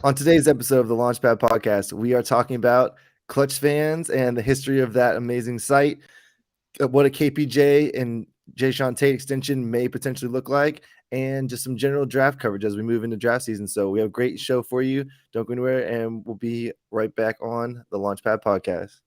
On today's episode of the Launchpad Podcast, we are talking about ClutchFans and the history of that amazing site, what a KPJ and Jae'Sean Tate extension may potentially look like, and just some general draft coverage as we move into draft season. So we have a great show for you. Don't go anywhere, and we'll be right back on the Launchpad Podcast.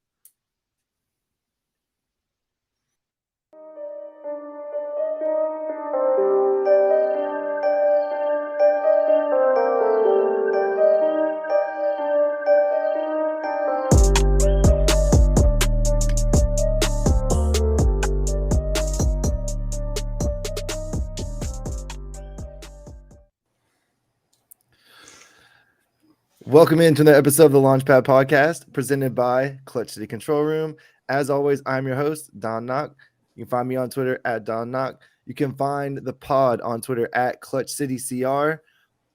Welcome into the episode of the Launchpad Podcast presented by Clutch City Control Room. As always, I'm your host, Don Knock. You can find me on Twitter at Don Knock. You can find the pod on Twitter at Clutch City CR.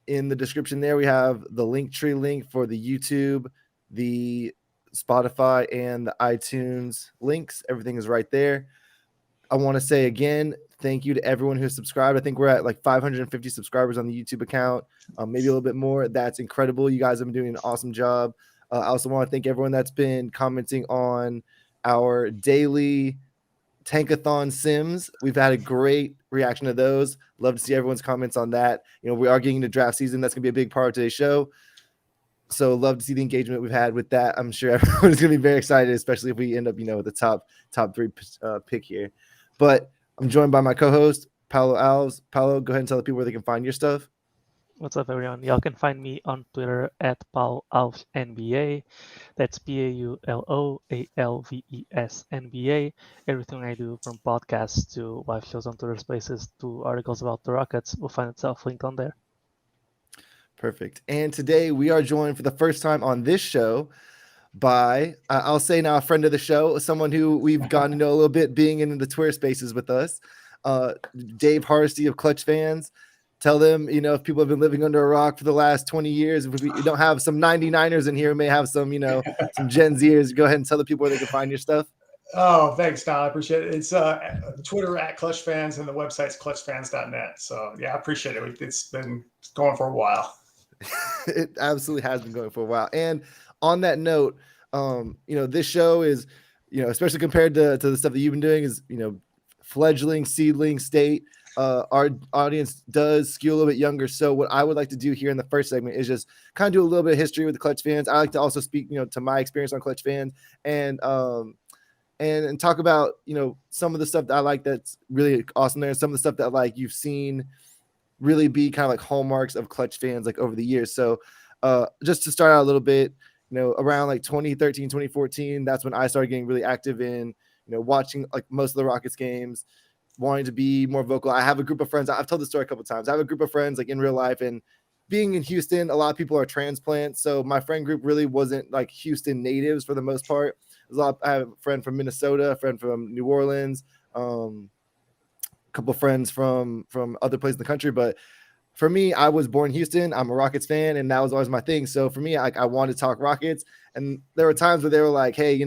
In the description there, we have the Linktree link for the YouTube, the Spotify, and the iTunes links. Everything is right there. I want to say again, thank you to everyone who subscribed. I think we're at like 550 subscribers on the YouTube account, maybe a little bit more. That's incredible. You guys have been doing an awesome job. I also want to thank everyone that's been commenting on our daily Tankathon Sims. We've had a great reaction to those. Love to see everyone's comments on that. You know, we are getting into draft season. That's going to be a big part of today's show. So love to see the engagement we've had with that. I'm sure everyone's going to be very excited, especially if we end up, with the top three pick here. But I'm joined by my co-host, Paulo Alves. Paulo, go ahead and tell the people where they can find your stuff. What's up, everyone? Y'all can find me on Twitter at Paulo Alves NBA. That's PAULOALVES NBA. Everything I do, from podcasts to live shows on Twitter Spaces to articles about the Rockets, will find itself linked on there. Perfect. And today we are joined for the first time on this show by, I'll say now, a friend of the show, someone who we've gotten to know a little bit, being in the Twitter Spaces with us, Dave Hardisty of ClutchFans. Tell them, if people have been living under a rock for the last 20 years, if we don't have some 99ers in here, we may have some, some Gen Zers. Go ahead and tell the people where they can find your stuff. Oh, thanks, Don. I appreciate it. It's Twitter at ClutchFans, and the website's clutchfans.net. So, yeah, I appreciate it. It's been going for a while. It absolutely has been going for a while. And on that note, this show is, especially compared to the stuff that you've been doing, is, fledgling, seedling state. Our audience does skew a little bit younger. So what I would like to do here in the first segment is just kind of do a little bit of history with the ClutchFans. I like to also speak, to my experience on ClutchFans and talk about, some of the stuff that I like that's really awesome there, and some of the stuff that you've seen really be kind of like hallmarks of ClutchFans over the years. So just to start out a little bit, around 2013, 2014, that's when I started getting really active in, watching most of the Rockets games, wanting to be more vocal. I have a group of friends. I've told this story a couple of times. I have a group of friends in real life, and being in Houston, a lot of people are transplants. So my friend group really wasn't Houston natives for the most part. I have a friend from Minnesota, a friend from New Orleans, a couple of friends from other places in the country. But for me, I was born in Houston. I'm a Rockets fan, and that was always my thing. So for me, I wanted to talk Rockets. And there were times where they were like, hey,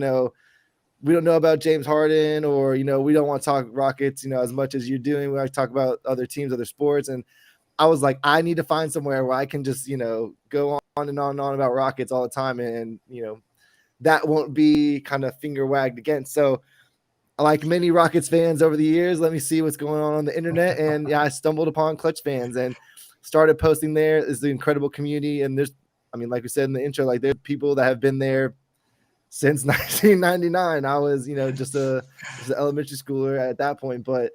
we don't know about James Harden, or, we don't want to talk Rockets, as much as you're doing. We like to talk about other teams, other sports. And I was like, I need to find somewhere where I can just, go on and on and on about Rockets all the time. And, that won't be kind of finger wagged against. So like many Rockets fans over the years, let me see what's going on the internet. And yeah, I stumbled upon ClutchFans and started posting there. It's the incredible community. And there's, like we said in the intro, there are people that have been there since 1999. I was, just an elementary schooler at that point. But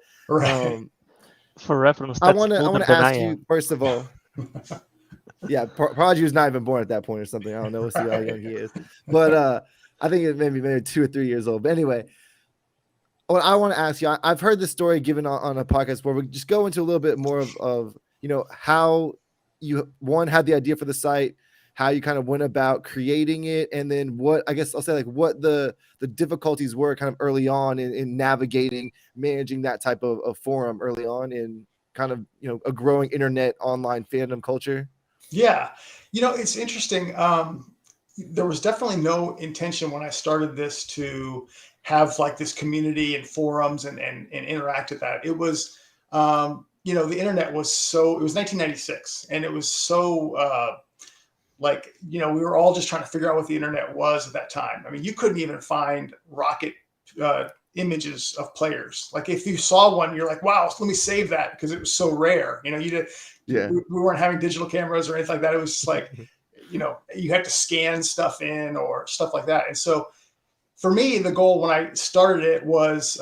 for reference, I want to ask you, first of all, yeah, Prodigy was not even born at that point or something. I don't know. We'll see how young he is. But I think it maybe 2 or 3 years old. But anyway, what I want to ask you, I've heard this story given on a podcast where we just go into a little bit more of how you, one, had the idea for the site, how you kind of went about creating it, and then what, I guess I'll say, what the difficulties were kind of early on in navigating, managing that type of forum early on in kind of, a growing internet online fandom culture. Yeah. It's interesting. There was definitely no intention when I started this to have this community and forums and interact with that. It was, the internet was it was 1996, and it was so like, we were all just trying to figure out what the internet was at that time. I mean, you couldn't even find rocket images of players. Like if you saw one, you're like, wow, let me save that, because it was so rare. We weren't having digital cameras or anything like that. It was just like, you had to scan stuff in or stuff like that. And so for me, the goal when I started it was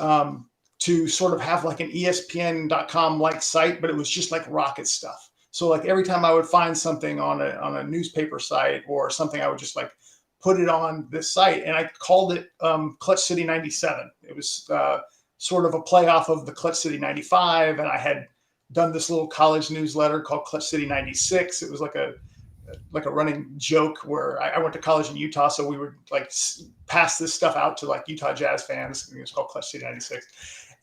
to sort of have like an ESPN.com like site, but it was just like rocket stuff. So like every time I would find something on a newspaper site or something, I would just like put it on this site, and I called it Clutch City 97. It was sort of a play off of the Clutch City 95, and I had done this little college newsletter called Clutch City 96. It was like a running joke where I went to college in Utah, so we would like pass this stuff out to like Utah Jazz fans. It was called Clutch City 96.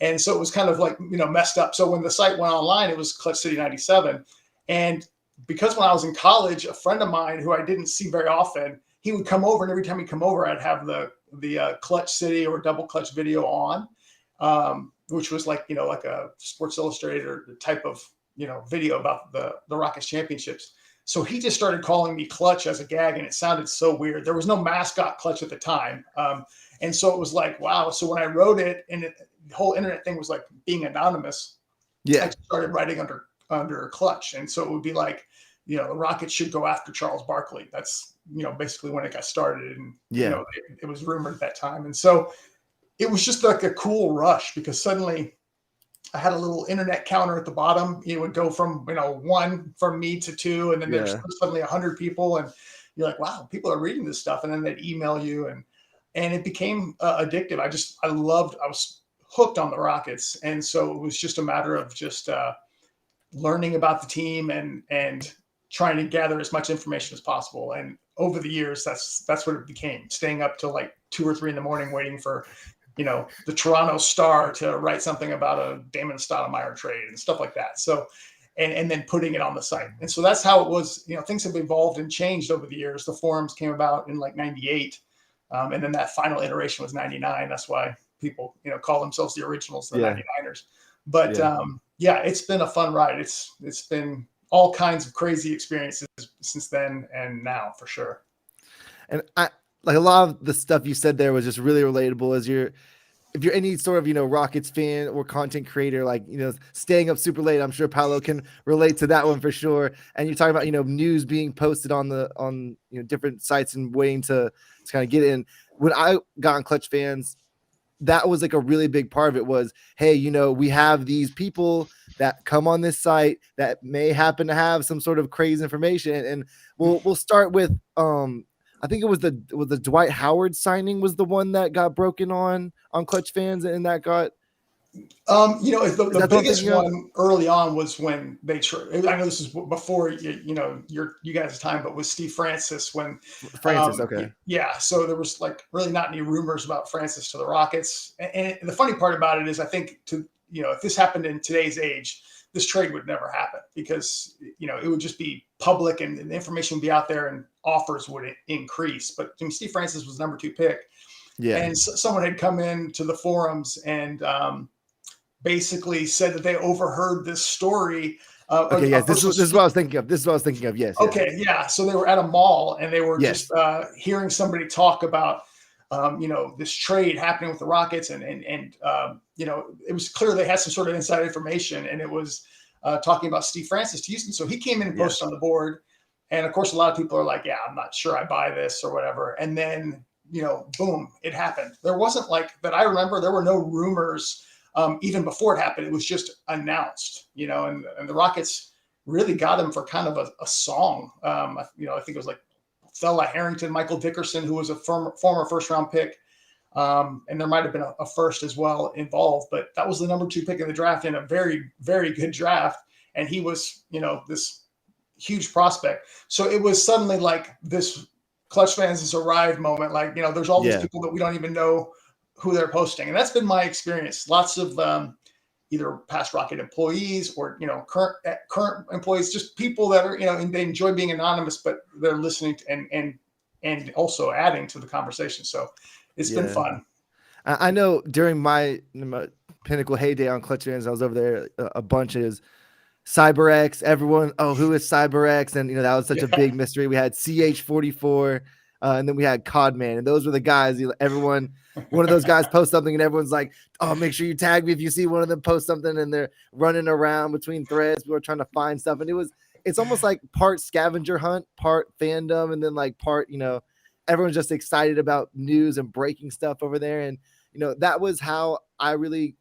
And so it was kind of like, messed up. So when the site went online, it was Clutch City 97. And because when I was in college, a friend of mine who I didn't see very often, he would come over, and every time he'd come over, I'd have the Clutch City or Double Clutch video on, which was like, like a Sports Illustrated type of, video about the Rockets championships. So he just started calling me Clutch as a gag, and it sounded so weird. There was no mascot Clutch at the time. And so it was like, wow. So when I wrote it, and the whole internet thing was like being anonymous, I started writing under Clutch. And so it would be like, the Rockets should go after Charles Barkley. That's, basically when it got started. And, it was rumored at that time. And so it was just like a cool rush, because suddenly I had a little internet counter at the bottom. It would go from, 1 from me to 2. And then there's suddenly 100 people, and you're like, wow, people are reading this stuff. And then they'd email you, and it became addictive. I was hooked on the Rockets. And so it was just a matter of just learning about the team and trying to gather as much information as possible. And over the years, that's what it became, staying up till like 2 or 3 in the morning, waiting for, the Toronto Star to write something about a Damon Stoudemire trade and stuff like that. So, and then putting it on the site. And so that's how it was. Things have evolved and changed over the years. The forums came about in like 98. And then that final iteration was 99. That's why people, call themselves the originals, the 99ers. But it's been a fun ride. It's been all kinds of crazy experiences since then and now, for sure. And I like a lot of the stuff you said there was just really relatable. If you're any sort of, Rockets fan or content creator, like, staying up super late, I'm sure Paulo can relate to that one for sure. And you're talking about, news being posted on different sites and waiting to kind of get in. When I got on ClutchFans, that was like a really big part of it was, hey, we have these people that come on this site that may happen to have some sort of crazy information. And we'll start with, I think it was the Dwight Howard signing was the one that got broken on ClutchFans, and that got. The biggest one early on was when they. I know this is before you guys' time, but with Steve Francis when. Francis, okay. Yeah, so there was like really not any rumors about Francis to the Rockets, and the funny part about it is, I think if this happened in today's age, this trade would never happen, because it would just be public and the information would be out there and offers would increase. But Steve Francis was number 2 pick, and someone had come into the forums and basically said that they overheard this story. This is what I was thinking of. Yes. Okay. Yeah. So they were at a mall, and they were just hearing somebody talk about this trade happening with the Rockets, and it was clear they had some sort of inside information, and it was talking about Steve Francis to Houston. So he came in and posted on the board, and of course a lot of people are like, yeah, I'm not sure I buy this or whatever. And then boom, it happened. There wasn't like that. I remember there were no rumors even before it happened. It was just announced, and the Rockets really got him for kind of a song. I think it was like Fella Harrington, Michael Dickerson, who was a former first-round pick, and there might have been a first as well involved. But that was the number 2 pick in the draft, in a very, very good draft, and he was, this huge prospect. So it was suddenly like this ClutchFans has arrived moment. Like, there's all these people that we don't even know who they're posting, and that's been my experience. Lots of either past Rocket employees or current employees, just people that are and they enjoy being anonymous, but they're listening to, and also adding to the conversation. So it's been fun. I know during my pinnacle heyday on ClutchFans, I was over there a bunch. CyberX, everyone, oh, who is CyberX? And that was such a Yeah. big mystery. We had CH44, and then we had Codman, and those were the guys. Everyone, one of those guys posts something, and everyone's like, "Oh, make sure you tag me if you see one of them post something." And they're running around between threads. People are trying to find stuff, and it's almost like part scavenger hunt, part fandom, and then like part, everyone's just excited about news and breaking stuff over there. And that was how I really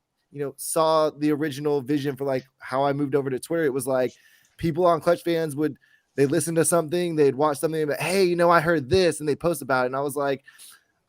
saw the original vision for like how I moved over to Twitter. It was like people on ClutchFans they listen to something, they'd watch something, but hey, I heard this, and they post about it. And I was like,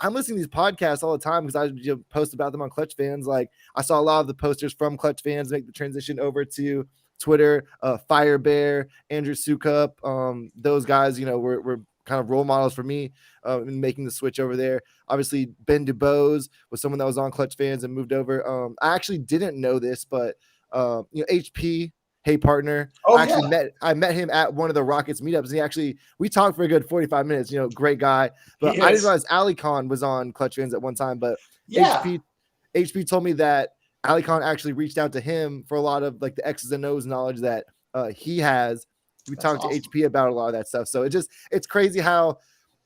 I'm listening to these podcasts all the time because I post about them on ClutchFans. Like I saw a lot of the posters from ClutchFans make the transition over to Twitter. Fire Bear, Andrew Sukup, those guys, were kind of role models for me in making the switch over there. Obviously, Ben DuBose was someone that was on ClutchFans and moved over. I actually didn't know this, but HP, hey partner, I met him at one of the Rockets meetups, and we talked for a good 45 minutes. Great guy. But I didn't realize Ali Khan was on ClutchFans at one time. But HP told me that Ali Khan actually reached out to him for a lot of like the X's and O's knowledge that he has. We talked to HP about a lot of that stuff. So it's crazy how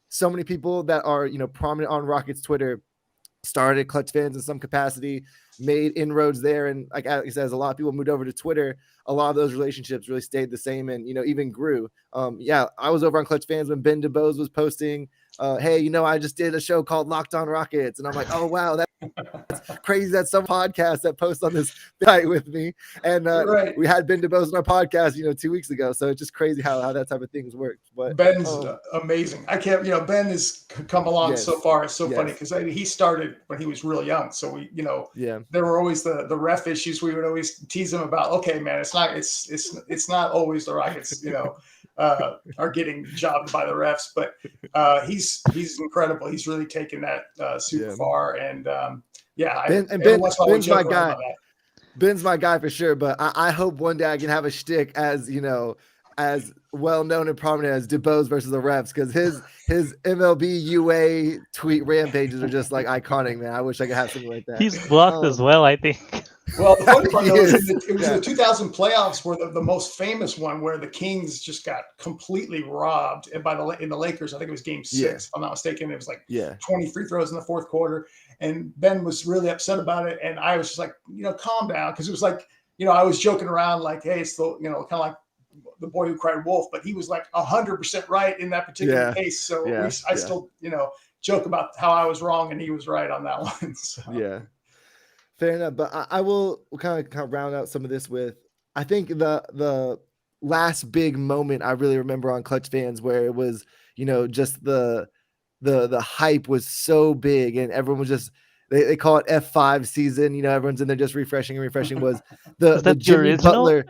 so many people that are, prominent on Rockets Twitter started ClutchFans in some capacity, made inroads there. And like Alex says, a lot of people moved over to Twitter. A lot of those relationships really stayed the same and, even grew. I was over on ClutchFans when Ben DuBose was posting, hey, I just did a show called Locked On Rockets. And I'm like, oh, wow, that's crazy. That's some podcast that posts on this site with me. And we had Ben DuBose on our podcast, 2 weeks ago. So it's just crazy how that type of things work. But Ben's amazing. I can't, Ben has come along so far. It's so funny because he started when he was real young. So we, there were always the ref issues. We would always tease him about, okay, man, it's not always the Rockets, are getting jobbed by the refs, but he's incredible. He's really taken that super far. And Ben's my guy. Ben's my guy for sure. But I hope one day I can have a shtick as as well known and prominent as DuBose versus the refs, because his MLB UA tweet rampages are just like iconic, man. I wish I could have something like that. He's blocked as well, I think. Well, the funny part was it was in the 2000 playoffs where the most famous one where the Kings just got completely robbed in the Lakers. I think it was game 6. If I'm not mistaken. It was like 20 free throws in the fourth quarter. And Ben was really upset about it. And I was just like, calm down. Because it was like, I was joking around like, hey, it's the, kind of like the boy who cried wolf. But he was like 100% right in that particular case. So I still, joke about how I was wrong and he was right on that one. So. Yeah. Fair enough, but I will kind of round out some of this with, I think the last big moment I really remember on ClutchFans where it was, just the hype was so big and everyone was just, they call it F5 season, everyone's in there just refreshing was the Jimmy Butler.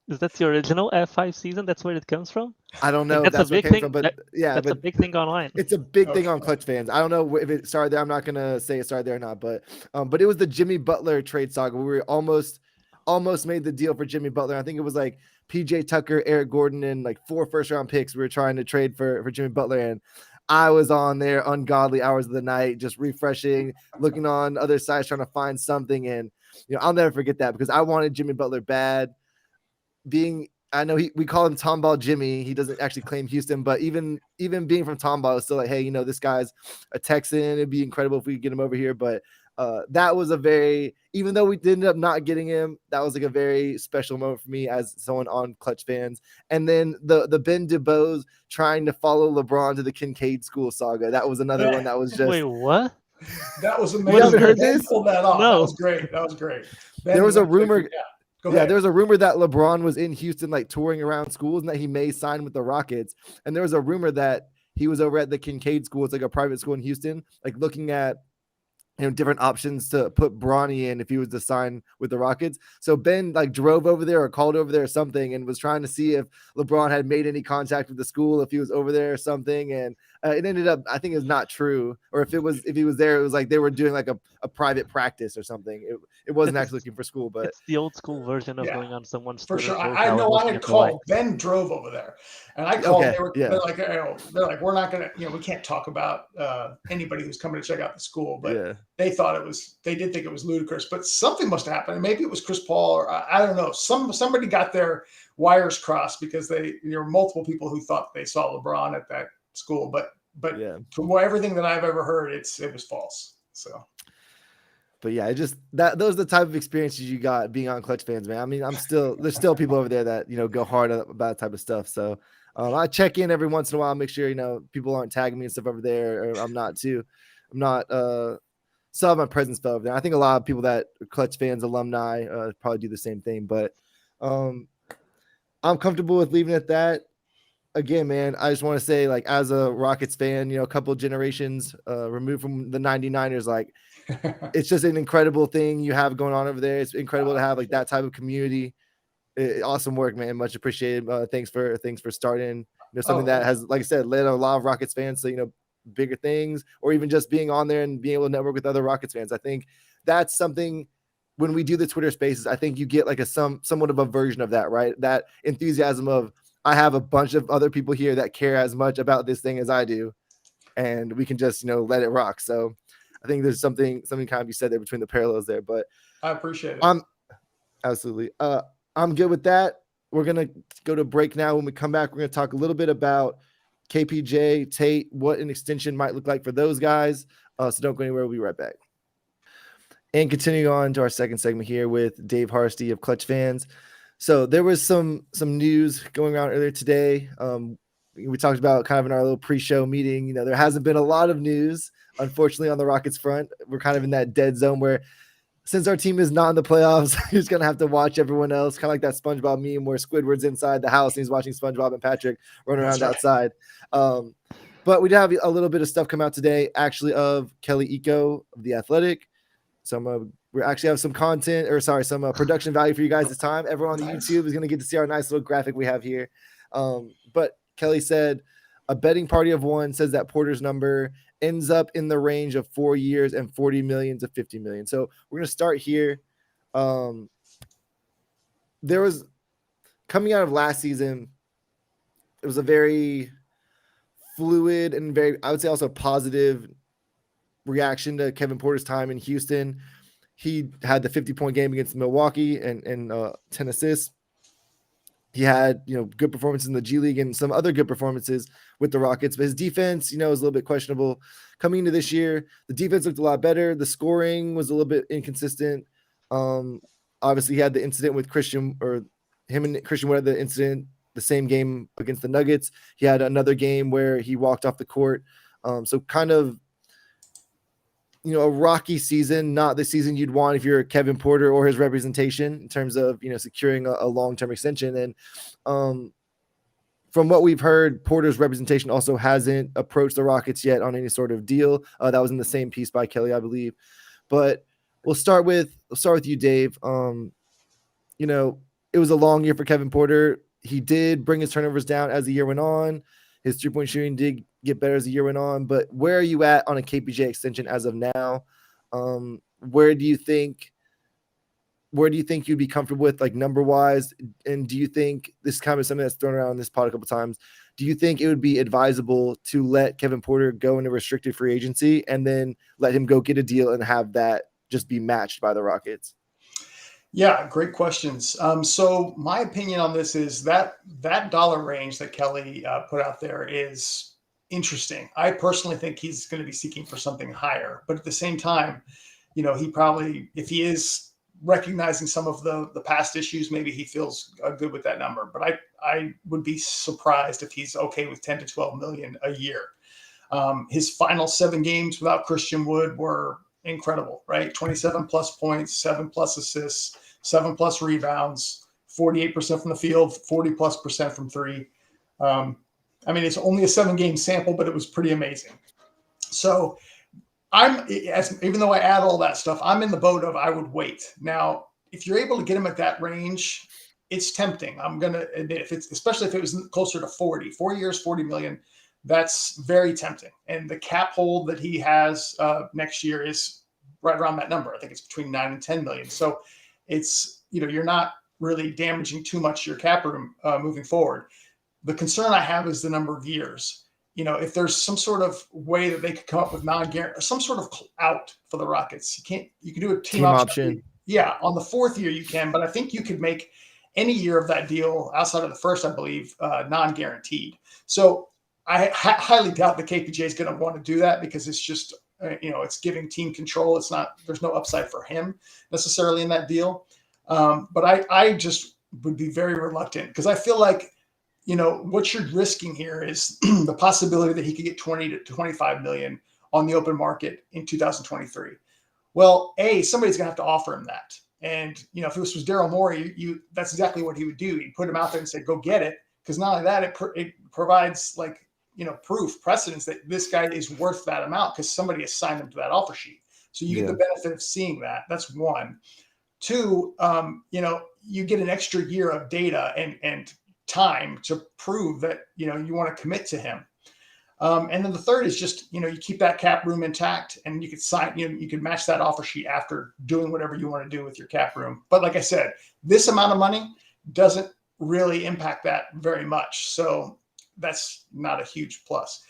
Is that the original F5 season? That's where it comes from? I don't know. That's a big thing. But that's a big thing online. It's a big thing on ClutchFans. I don't know if it started there. I'm not gonna say it started there or not, but it was the Jimmy Butler trade saga. We were almost made the deal for Jimmy Butler. I think it was like PJ Tucker, Eric Gordon, and like 4 first-round picks. We were trying to trade for Jimmy Butler, and I was on there ungodly hours of the night, just refreshing, looking on other sites, trying to find something. And I'll never forget that because I wanted Jimmy Butler bad. I know we call him Tomball Jimmy. He doesn't actually claim Houston, but even being from Tomball, it's still like, hey, this guy's a Texan. It'd be incredible if we could get him over here. But that was even though we ended up not getting him, that was like a very special moment for me as someone on ClutchFans. And then the Ben DuBose trying to follow LeBron to the Kincaid School saga. That was another one that was just. Wait, what? That was amazing. You haven't heard this? Pulled that off. No. That was great. There was a rumor. Yeah, there was a rumor that LeBron was in Houston, like touring around schools, and that he may sign with the Rockets. And there was a rumor that he was over at the Kincaid School. It's like a private school in Houston, like looking at different options to put Bronny in if he was to sign with the Rockets. So Ben like drove over there or called over there or something and was trying to see if LeBron had made any contact with the school, if he was over there or something. And it ended up, I think it's not true. Or if he was there, it was like they were doing like a private practice or something. It wasn't actually looking for school, but it's the old school version of going on someone's for sure. I know I had called. Ben drove over there, and I called. They're like, we're not gonna, we can't talk about anybody who's coming to check out the school, but they did think it was ludicrous, but something must have happened. Maybe it was Chris Paul, or I don't know. Somebody got their wires crossed, because there were multiple people who thought they saw LeBron at that school, but Yeah. from everything that I've ever heard, it was false. So. But yeah, those are the type of experiences you got being on Clutch Fans, man. I mean, there's still people over there that, go hard about that type of stuff. So I check in every once in a while, make sure, people aren't tagging me and stuff over there, or I'm not still have my presence felt over there. I think a lot of people that are Clutch Fans alumni probably do the same thing, but I'm comfortable with leaving it at that. Again, man, I just want to say, like, as a Rockets fan, a couple of generations removed from the 99ers, like, it's just an incredible thing you have going on over there. It's incredible to have, like, that type of community. Awesome work, man. Much appreciated. Thanks for starting, something that has, like I said, led a lot of Rockets fans to, bigger things, or even just being on there and being able to network with other Rockets fans. I think that's something, when we do the Twitter spaces, I think you get like somewhat of a version of that, right? That enthusiasm of, I have a bunch of other people here that care as much about this thing as I do, and we can just, let it rock. So I think there's something kind of be said there between the parallels there, but I appreciate it. Absolutely. I'm good with that. We're going to go to break now. When we come back, we're going to talk a little bit about KPJ, Tate, what an extension might look like for those guys. So don't go anywhere. We'll be right back. And continuing on to our second segment here with Dave Hardisty of Clutch Fans. So there was some news going around earlier today. We talked about kind of in our little pre-show meeting, there hasn't been a lot of news, unfortunately, on the Rockets front. We're kind of in that dead zone where, since our team is not in the playoffs, he's going to have to watch everyone else, kind of like that SpongeBob meme where Squidward's inside the house and he's watching SpongeBob and Patrick run around outside. But we did have a little bit of stuff come out today, actually, of Kelly Iko of The Athletic. We actually have some content, some production value for you guys this time. Everyone on the YouTube is going to get to see our nice little graphic we have here. But Kelly said, a betting party of one says that Porter's number ends up in the range of 4 years and 40 million to 50 million. So we're going to start here. There was, coming out of last season, it was a very fluid and very, I would say, also positive reaction to Kevin Porter's time in Houston. He had the 50-point game against Milwaukee and 10 assists. He had, good performances in the G League and some other good performances with the Rockets, but his defense, was a little bit questionable. Coming into this year, the defense looked a lot better. The scoring was a little bit inconsistent. Obviously, he had the incident with Christian, or him and Christian Wood had the incident the same game against the Nuggets. He had another game where he walked off the court. So kind of, a rocky season, not the season you'd want if you're Kevin Porter or his representation in terms of, securing a long-term extension. And from what we've heard, Porter's representation also hasn't approached the Rockets yet on any sort of deal. That was in the same piece by Kelly, I believe. But we'll start with you, Dave. It was a long year for Kevin Porter. He did bring his turnovers down as the year went on. His three-point shooting did get better as the year went on. But where are you at on a KPJ extension as of now? Where do you think you'd be comfortable with, like, number-wise? And do you think, this is kind of something that's thrown around this pod a couple times, do you think it would be advisable to let Kevin Porter go into restricted free agency and then let him go get a deal and have that just be matched by the Rockets? Yeah, great questions. So my opinion on this is that dollar range that Kelly put out there is interesting. I personally think he's going to be seeking for something higher, but at the same time, he probably, if he is recognizing some of the past issues, maybe he feels good with that number. But I would be surprised if he's okay with 10 to 12 million a year. His final 7 games without Christian Wood were incredible, right? 27 plus points, 7 plus assists, 7 plus rebounds, 48% from the field, 40+% from three. It's only a 7-game sample, but it was pretty amazing. So even though I add all that stuff, I'm in the boat of, I would wait. Now, if you're able to get him at that range, it's tempting. I'm going to admit, especially if it was closer to 40, 4 years, 40 million, that's very tempting. And the cap hold that he has next year is right around that number. I think it's between 9 and 10 million. So it's, you're not really damaging too much your cap room moving forward. The concern I have is the number of years. if there's some sort of way that they could come up with non-guarantee, some sort of out for the Rockets. You can do a team option. Yeah, on the 4th year you can, but I think you could make any year of that deal outside of the first, I believe, non-guaranteed. So I highly doubt the KPJ is going to want to do that because it's just, it's giving team control. There's no upside for him necessarily in that deal. But I just would be very reluctant because I feel like, what you're risking here is the possibility that he could get 20 to 25 million on the open market in 2023. Well, somebody's going to have to offer him that. And, if this was Daryl Morey, that's exactly what he would do. He'd put him out there and say, go get it. Because not only that, it provides precedence that this guy is worth that amount because somebody assigned him to that offer sheet. So you get the benefit of seeing that. That's one. Two, you get an extra year of data and time to prove that, you want to commit to him. And then the third is just, you keep that cap room intact and you could sign, you could match that offer sheet after doing whatever you want to do with your cap room. But like I said, this amount of money doesn't really impact that very much. So that's not a huge plus.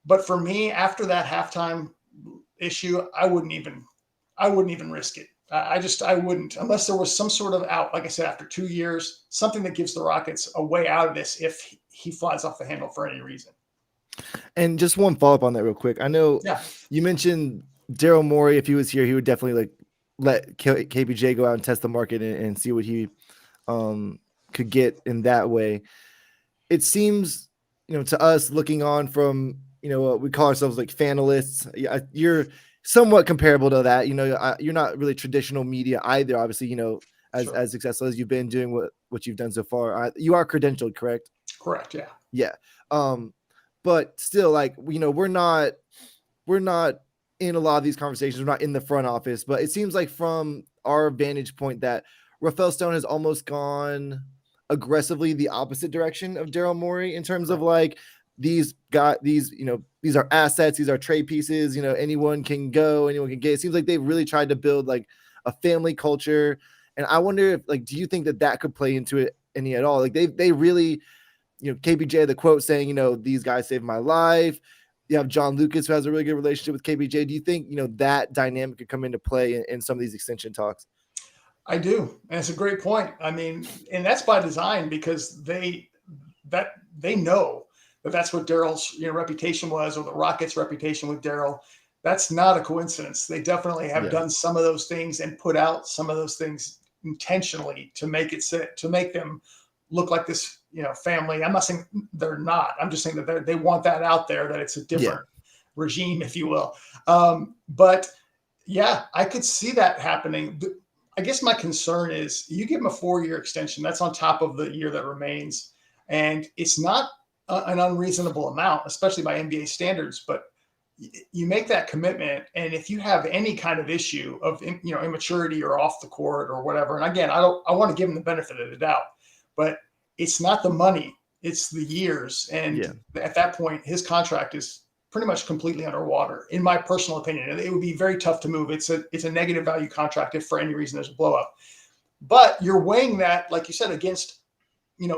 But for me, after that halftime issue, I wouldn't even risk it. I wouldn't, unless there was some sort of out, like I said, after 2 years, something that gives the Rockets a way out of this if he flies off the handle for any reason. And just one follow-up on that real quick. I know you mentioned Daryl Morey. If he was here, he would definitely let KPJ go out and test the market and see what he could get in that way. It seems, to us looking on from, we call ourselves like fanalists. You're somewhat comparable to that. You're not really traditional media either. Obviously, as successful as you've been doing what you've done so far. You are credentialed, correct? Correct. Yeah. Yeah. But still, we're not in a lot of these conversations. We're not in the front office, but it seems like from our vantage point that Rafael Stone has almost gone aggressively the opposite direction of Daryl Morey in terms of these are assets, these are trade pieces, anyone can go, anyone can get. It seems like they've really tried to build a family culture. And I wonder if do you think that could play into it any at all? They really, KPJ, the quote saying, these guys saved my life. You have John Lucas, who has a really good relationship with KPJ. Do you think, that dynamic could come into play in some of these extension talks? I do. And it's a great point. I mean, and that's by design because they know that that's what Daryl's reputation was, or the Rockets' reputation with Daryl. That's not a coincidence. They definitely have done some of those things and put out some of those things intentionally to make them look like this, family. I'm not saying they're not. I'm just saying that they want that out there, that it's a different regime, if you will. But yeah, I could see that happening. I guess my concern is you give him a 4-year extension. That's on top of the year that remains. And it's not an unreasonable amount, especially by NBA standards, but you make that commitment. And if you have any kind of issue of, immaturity or off the court or whatever, and again, I want to give him the benefit of the doubt, but it's not the money, it's the years. And at that point, his contract is pretty much completely underwater, in my personal opinion. It would be very tough to move. It's a negative value contract if for any reason there's a blow up. But you're weighing that, like you said, against,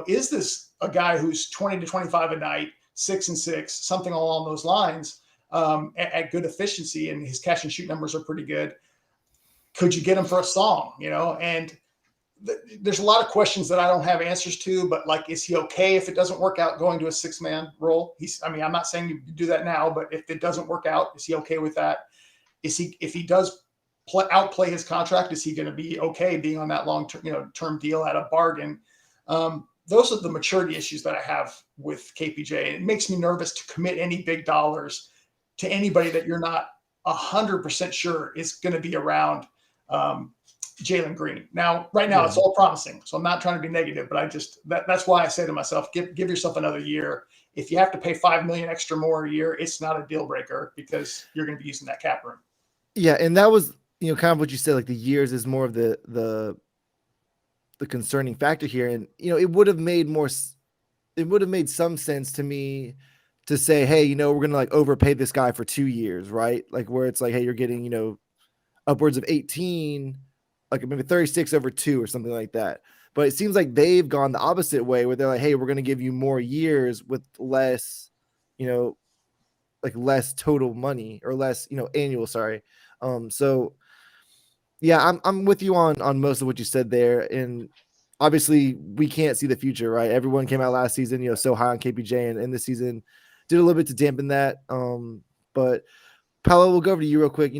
is this a guy who's 20 to 25 a night, 6 and 6, something along those lines, at good efficiency, and his catch and shoot numbers are pretty good. Could you get him for a song? And there's a lot of questions that I don't have answers to, but is he okay if it doesn't work out going to a 6-man role? I'm not saying you do that now, but if it doesn't work out, is he okay with that? If he does outplay his contract, is he going to be okay being on that long-term deal at a bargain? Those are the maturity issues that I have with KPJ. It makes me nervous to commit any big dollars to anybody that you're not 100% sure is going to be around Jalen Green. Now, right now, it's all promising. So I'm not trying to be negative, but that's why I say to myself, give yourself another year. If you have to pay $5 million extra more a year, it's not a deal breaker because you're going to be using that cap room. Yeah. And that was, kind of what you said, the years is more of the concerning factor here. And, it would have made some sense to me to say, hey, we're going to overpay this guy for 2 years, right? Where it's hey, you're getting, upwards of 18, maybe 36 over 2 or something like that. But it seems like they've gone the opposite way where they're hey, we're going to give you more years with less, like less total money or less, annual. Sorry. So yeah, I'm with you on most of what you said there, and obviously we can't see the future, right? Everyone came out last season, so high on KPJ, and this season did a little bit to dampen that. But Paulo, we'll go over to you real quick.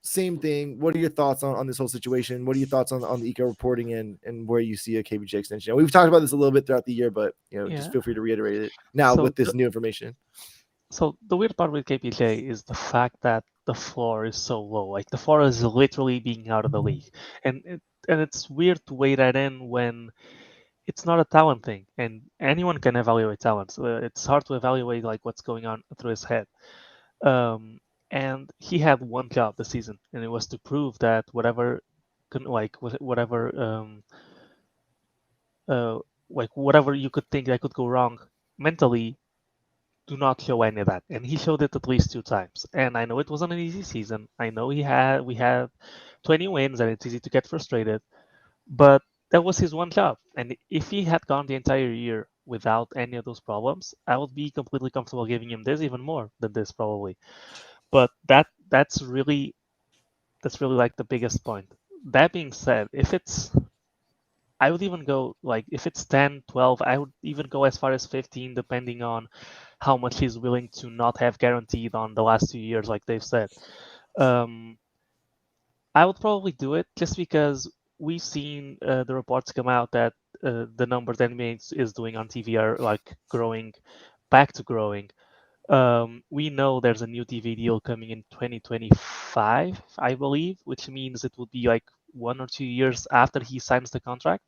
Same thing. What are your thoughts on this whole situation? What are your thoughts on the Iko reporting and where you see a KPJ extension? We've talked about this a little bit throughout the year, but just feel free to reiterate it now with this new information. So the weird part with KPJ is the fact that the floor is so low. Like the floor is literally being out of the league, and it's weird to weigh that in when it's not a talent thing, and anyone can evaluate talents. It's hard to evaluate like what's going on through his head. And he had one job this season, and it was to prove that whatever you could think that could go wrong mentally, do not show any of that. And he showed it at least 2 times. And I know it wasn't an easy season. I know we had 20 wins, and it's easy to get frustrated, but that was his one job. And if he had gone the entire year without any of those problems, I would be completely comfortable giving him this, even more than this probably. But that's really like the biggest point. That being said, I would even go like if it's 10, 12, I would even go as far as 15, depending on how much he's willing to not have guaranteed on the last 2 years, like they've said. I would probably do it just because we've seen the reports come out that the numbers that NBA is doing on TV are like back to growing. We know there's a new TV deal coming in 2025, I believe, which means it would be like 1 or 2 years after he signs the contract.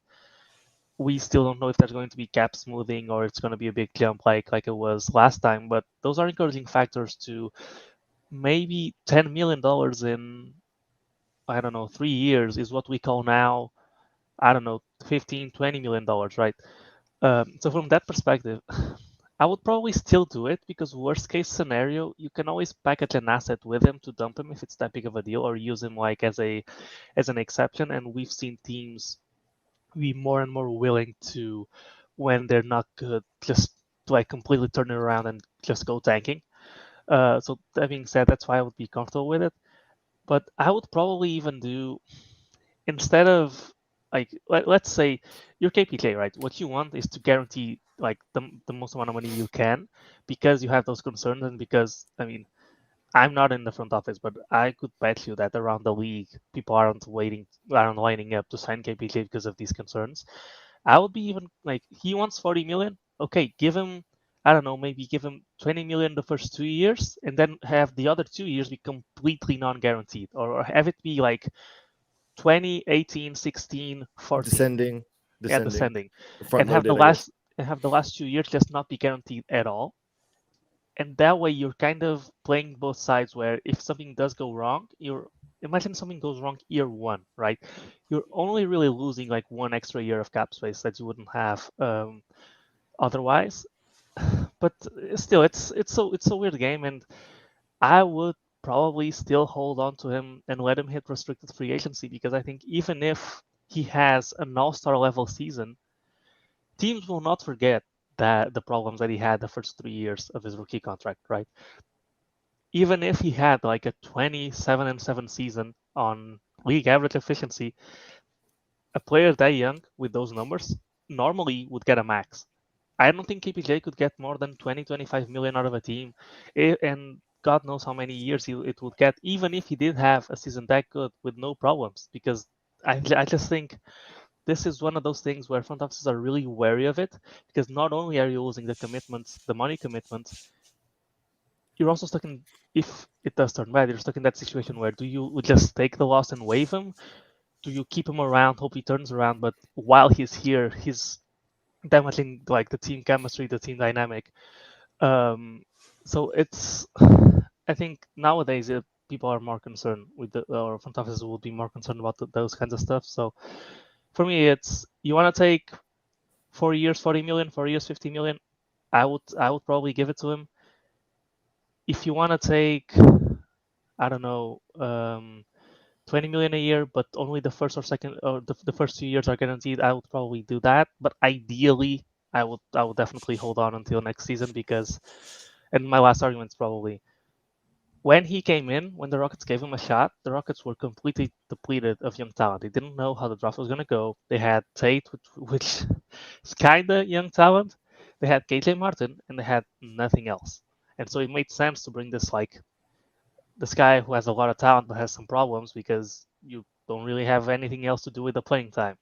We still don't know if there's going to be cap smoothing or it's going to be a big jump like it was last time, but those are encouraging factors to maybe $10 million in, I don't know, 3 years is what we call now, I don't know, 15, $20 million, right? So from that perspective, I would probably still do it because worst case scenario, you can always package an asset with him to dump him if it's that big of a deal, or use him like as an exception. And we've seen teams be more and more willing to, when they're not good, just like completely turn it around and just go tanking. So that being said, that's why I would be comfortable with it. But I would probably even do, instead of like, let's say you're KPJ, right? What you want is to guarantee like the most amount of money you can, because you have those concerns, and because I'm not in the front office, but I could bet you that around the league, people aren't lining up to sign KPJ because of these concerns. I would be even like, he wants 40 million. Okay, give him, I don't know, maybe give him 20 million the first 2 years, and then have the other 2 years be completely non-guaranteed, or have it be like 20, 18, 16, 14. Descending. Yeah, descending. And have the last 2 years just not be guaranteed at all. And that way you're kind of playing both sides, where if something does go wrong, imagine something goes wrong year 1, right? You're only really losing like 1 extra year of cap space that you wouldn't have otherwise. But still, it's a weird game, and I would probably still hold on to him and let him hit restricted free agency, because I think even if he has an all-star level season, teams will not forget that the problems that he had the first 3 years of his rookie contract, right? Even if he had like a 27-7 season on league average efficiency, a player that young with those numbers normally would get a max. I don't think KPJ could get more than 20-25 million out of a team, and God knows how many years it would get, even if he did have a season that good with no problems. Because I just think this is one of those things where front offices are really wary of it, because not only are you losing the commitments, the money commitments, you're also stuck in, if it does turn bad, you're stuck in that situation where do you just take the loss and waive him? Do you keep him around, hope he turns around, but while he's here, he's damaging like the team chemistry, the team dynamic. So it's, I think nowadays people are more concerned with or front offices will be more concerned about those kinds of stuff. So for me, it's, you want to take 4 years, 40 million, 4 years, 50 million. I would probably give it to him. If you want to take, I don't know, 20 million a year, but only the first or second, or the first 2 years are guaranteed, I would probably do that. But ideally, I would definitely hold on until next season, because, and my last argument is probably, when he came in, when the Rockets gave him a shot, the Rockets were completely depleted of young talent. They didn't know how the draft was going to go. They had Tate, which is kind of young talent. They had KJ Martin, and they had nothing else. And so it made sense to bring this guy who has a lot of talent but has some problems because you don't really have anything else to do with the playing time.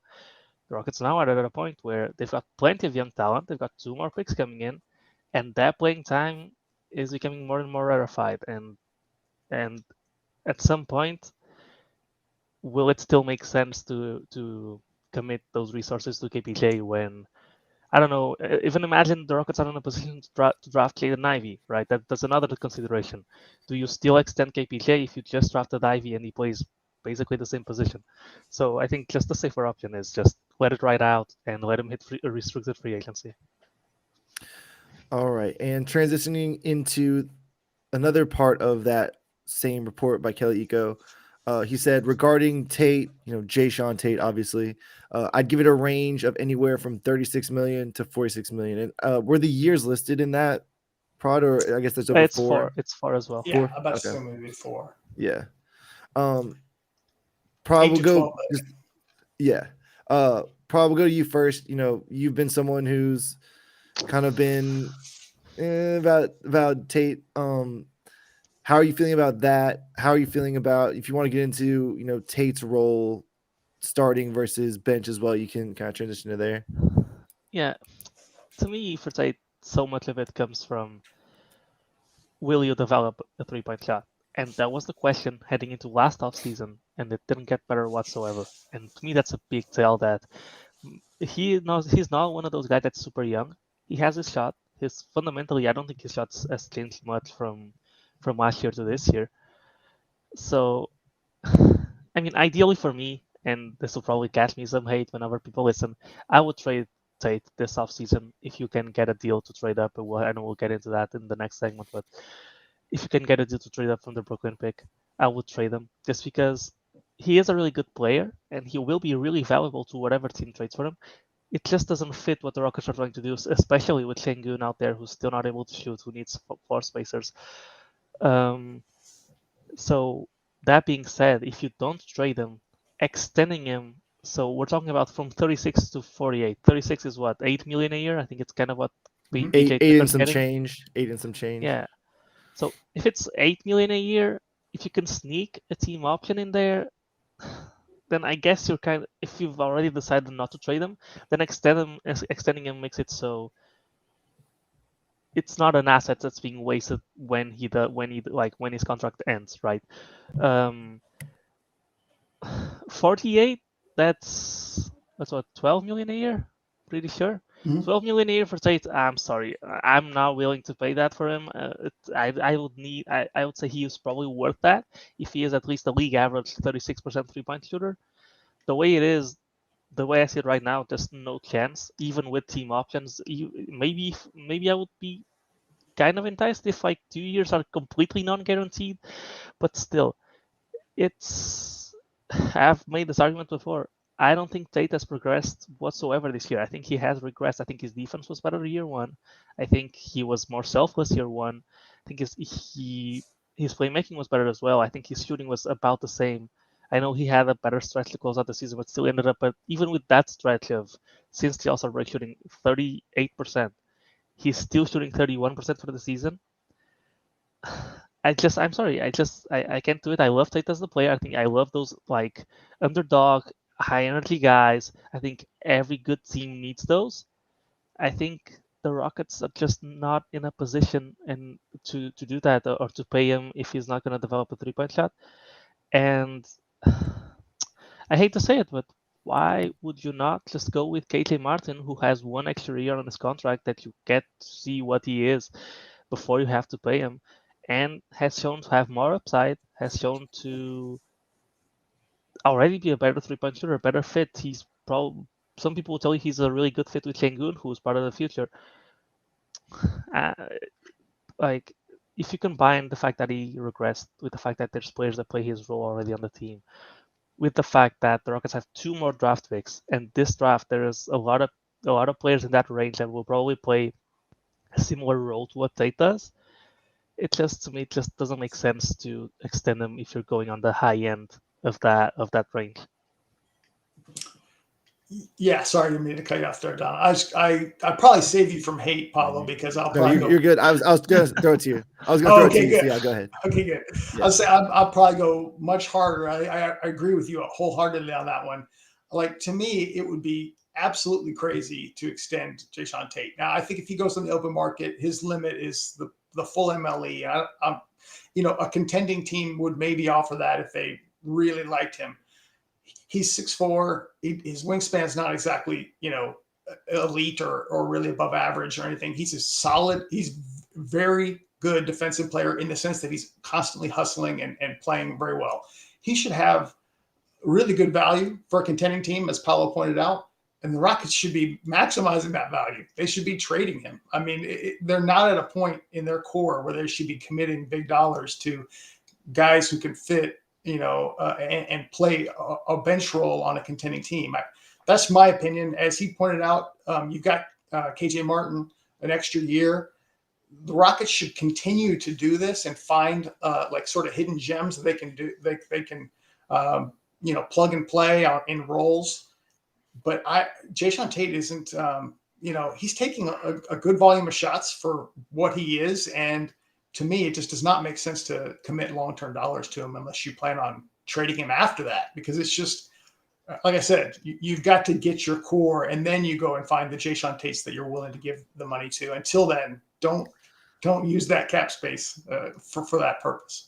The Rockets now are at a point where they've got plenty of young talent. They've got 2 more picks coming in, and that playing time is becoming more and more rarefied. And at some point, will it still make sense to commit those resources to KPJ when, I don't know, even imagine the Rockets are in a position to draft Jaden Ivey, right? That's another consideration. Do you still extend KPJ if you just drafted Ivey and he plays basically the same position? So I think just the safer option is just let it ride out and let him hit restricted free agency. All right, and transitioning into another part of that same report by Kelly Iko, he said regarding Tate, Jae'Sean Tate, obviously, I'd give it a range of anywhere from 36 million to 46 million. And were the years listed in that prod, or I guess that's over It's 4? 4. It's 4 as well. Yeah, Four? I'm about Okay. to say maybe 4. Yeah. 8 Probably to go. 12. Yeah. Probably go to you first. You've been someone who's kind of been about Tate. How are you feeling about that? How are you feeling about, if you want to get into, Tate's role starting versus bench as well, you can kind of transition to there. Yeah. To me, for Tate, so much of it comes from, will you develop a 3-point shot? And that was the question heading into last offseason, and it didn't get better whatsoever. And to me, that's a big tell that he's not one of those guys that's super young. He has his shot. Fundamentally, I don't think his shot has changed much from last year to this year. So, I mean, ideally for me, and this will probably catch me some hate whenever people listen, I would trade Tate this offseason if you can get a deal to trade up. I know we'll get into that in the next segment, but if you can get a deal to trade up from the Brooklyn pick, I would trade him just because he is a really good player and he will be really valuable to whatever team trades for him. It just doesn't fit what the Rockets are trying to do, especially with Sengun out there who's still not able to shoot, who needs floor spacers. So that being said, if you don't trade him, extending him, so we're talking about from 36 to 48. 36 is what, 8 million a year? I think it's kind of what Eight and some change. 8 and some change. Yeah. So if it's 8 million a year, if you can sneak a team option in there, then I guess if you've already decided not to trade him, then extending him makes it so it's not an asset that's being wasted when his contract ends, right? 48, that's what, 12 million a year, pretty sure. 12 million a year for Tate. I'm sorry, I'm not willing to pay that for him. I would say he is probably worth that if he is at least a league average 36% 3-point shooter. The way I see it right now, there's no chance, even with team options. Maybe I would be kind of enticed if 2 years are completely non-guaranteed, but still, I've made this argument before. I don't think Tate has progressed whatsoever this year. I think he has regressed. I think his defense was better year 1. I think he was more selfless year 1. I think his playmaking was better as well. I think his shooting was about the same. I know he had a better stretch to close out the season, but still ended up. But even with that stretch of since the All-Star break shooting 38%, he's still shooting 31% for the season. I'm sorry. I can't do it. I love Tate as the player. I love those underdog, high energy guys. I think every good team needs those. I think the Rockets are just not in a position to do that or to pay him if he's not going to develop a 3-point shot. And I hate to say it, but why would you not just go with KJ Martin, who has 1 extra year on his contract that you get to see what he is before you have to pay him, and has shown to have more upside, has shown to already be a better 3-point shooter, a better fit. Some people will tell you he's a really good fit with Sengun, who's part of the future. If you combine the fact that he regressed with the fact that there's players that play his role already on the team, with the fact that the Rockets have 2 more draft picks, and this draft there is a lot of players in that range that will probably play a similar role to what Tate does. It just, to me, it just doesn't make sense to extend him if you're going on the high end of that range. Yeah, sorry, I didn't mean to cut you off there, Don. I probably save you from hate, Paulo, because I'll No, probably you're good. I was gonna throw it to you. I was gonna Oh, throw it okay, to you. good. So yeah, go ahead. Okay, good. Yeah. I'll say I'll probably go much harder. I agree with you wholeheartedly on that one. Like, to me, it would be absolutely crazy to extend Jae'Sean Tate. Now, I think if he goes on the open market, his limit is the full MLE. A contending team would maybe offer that if they really liked him. He's 6'4". His wingspan's not exactly, elite or really above average or anything. He's very good defensive player in the sense that he's constantly hustling and playing very well. He should have really good value for a contending team, as Paulo pointed out, and the Rockets should be maximizing that value. They should be trading him. I mean, they're not at a point in their core where they should be committing big dollars to guys who can fit, and play a bench role on a contending team. That's my opinion. As he pointed out, you've got KJ Martin an extra year. The Rockets should continue to do this and find sort of hidden gems that they can do. They can plug and play in roles. But Jae'Sean Tate isn't. He's taking a good volume of shots for what he is, and to me, it just does not make sense to commit long-term dollars to him unless you plan on trading him after that, because it's just, like I said, you've got to get your core, and then you go and find the Jae'Sean Tates that you're willing to give the money to. Until then, don't use that cap space for that purpose.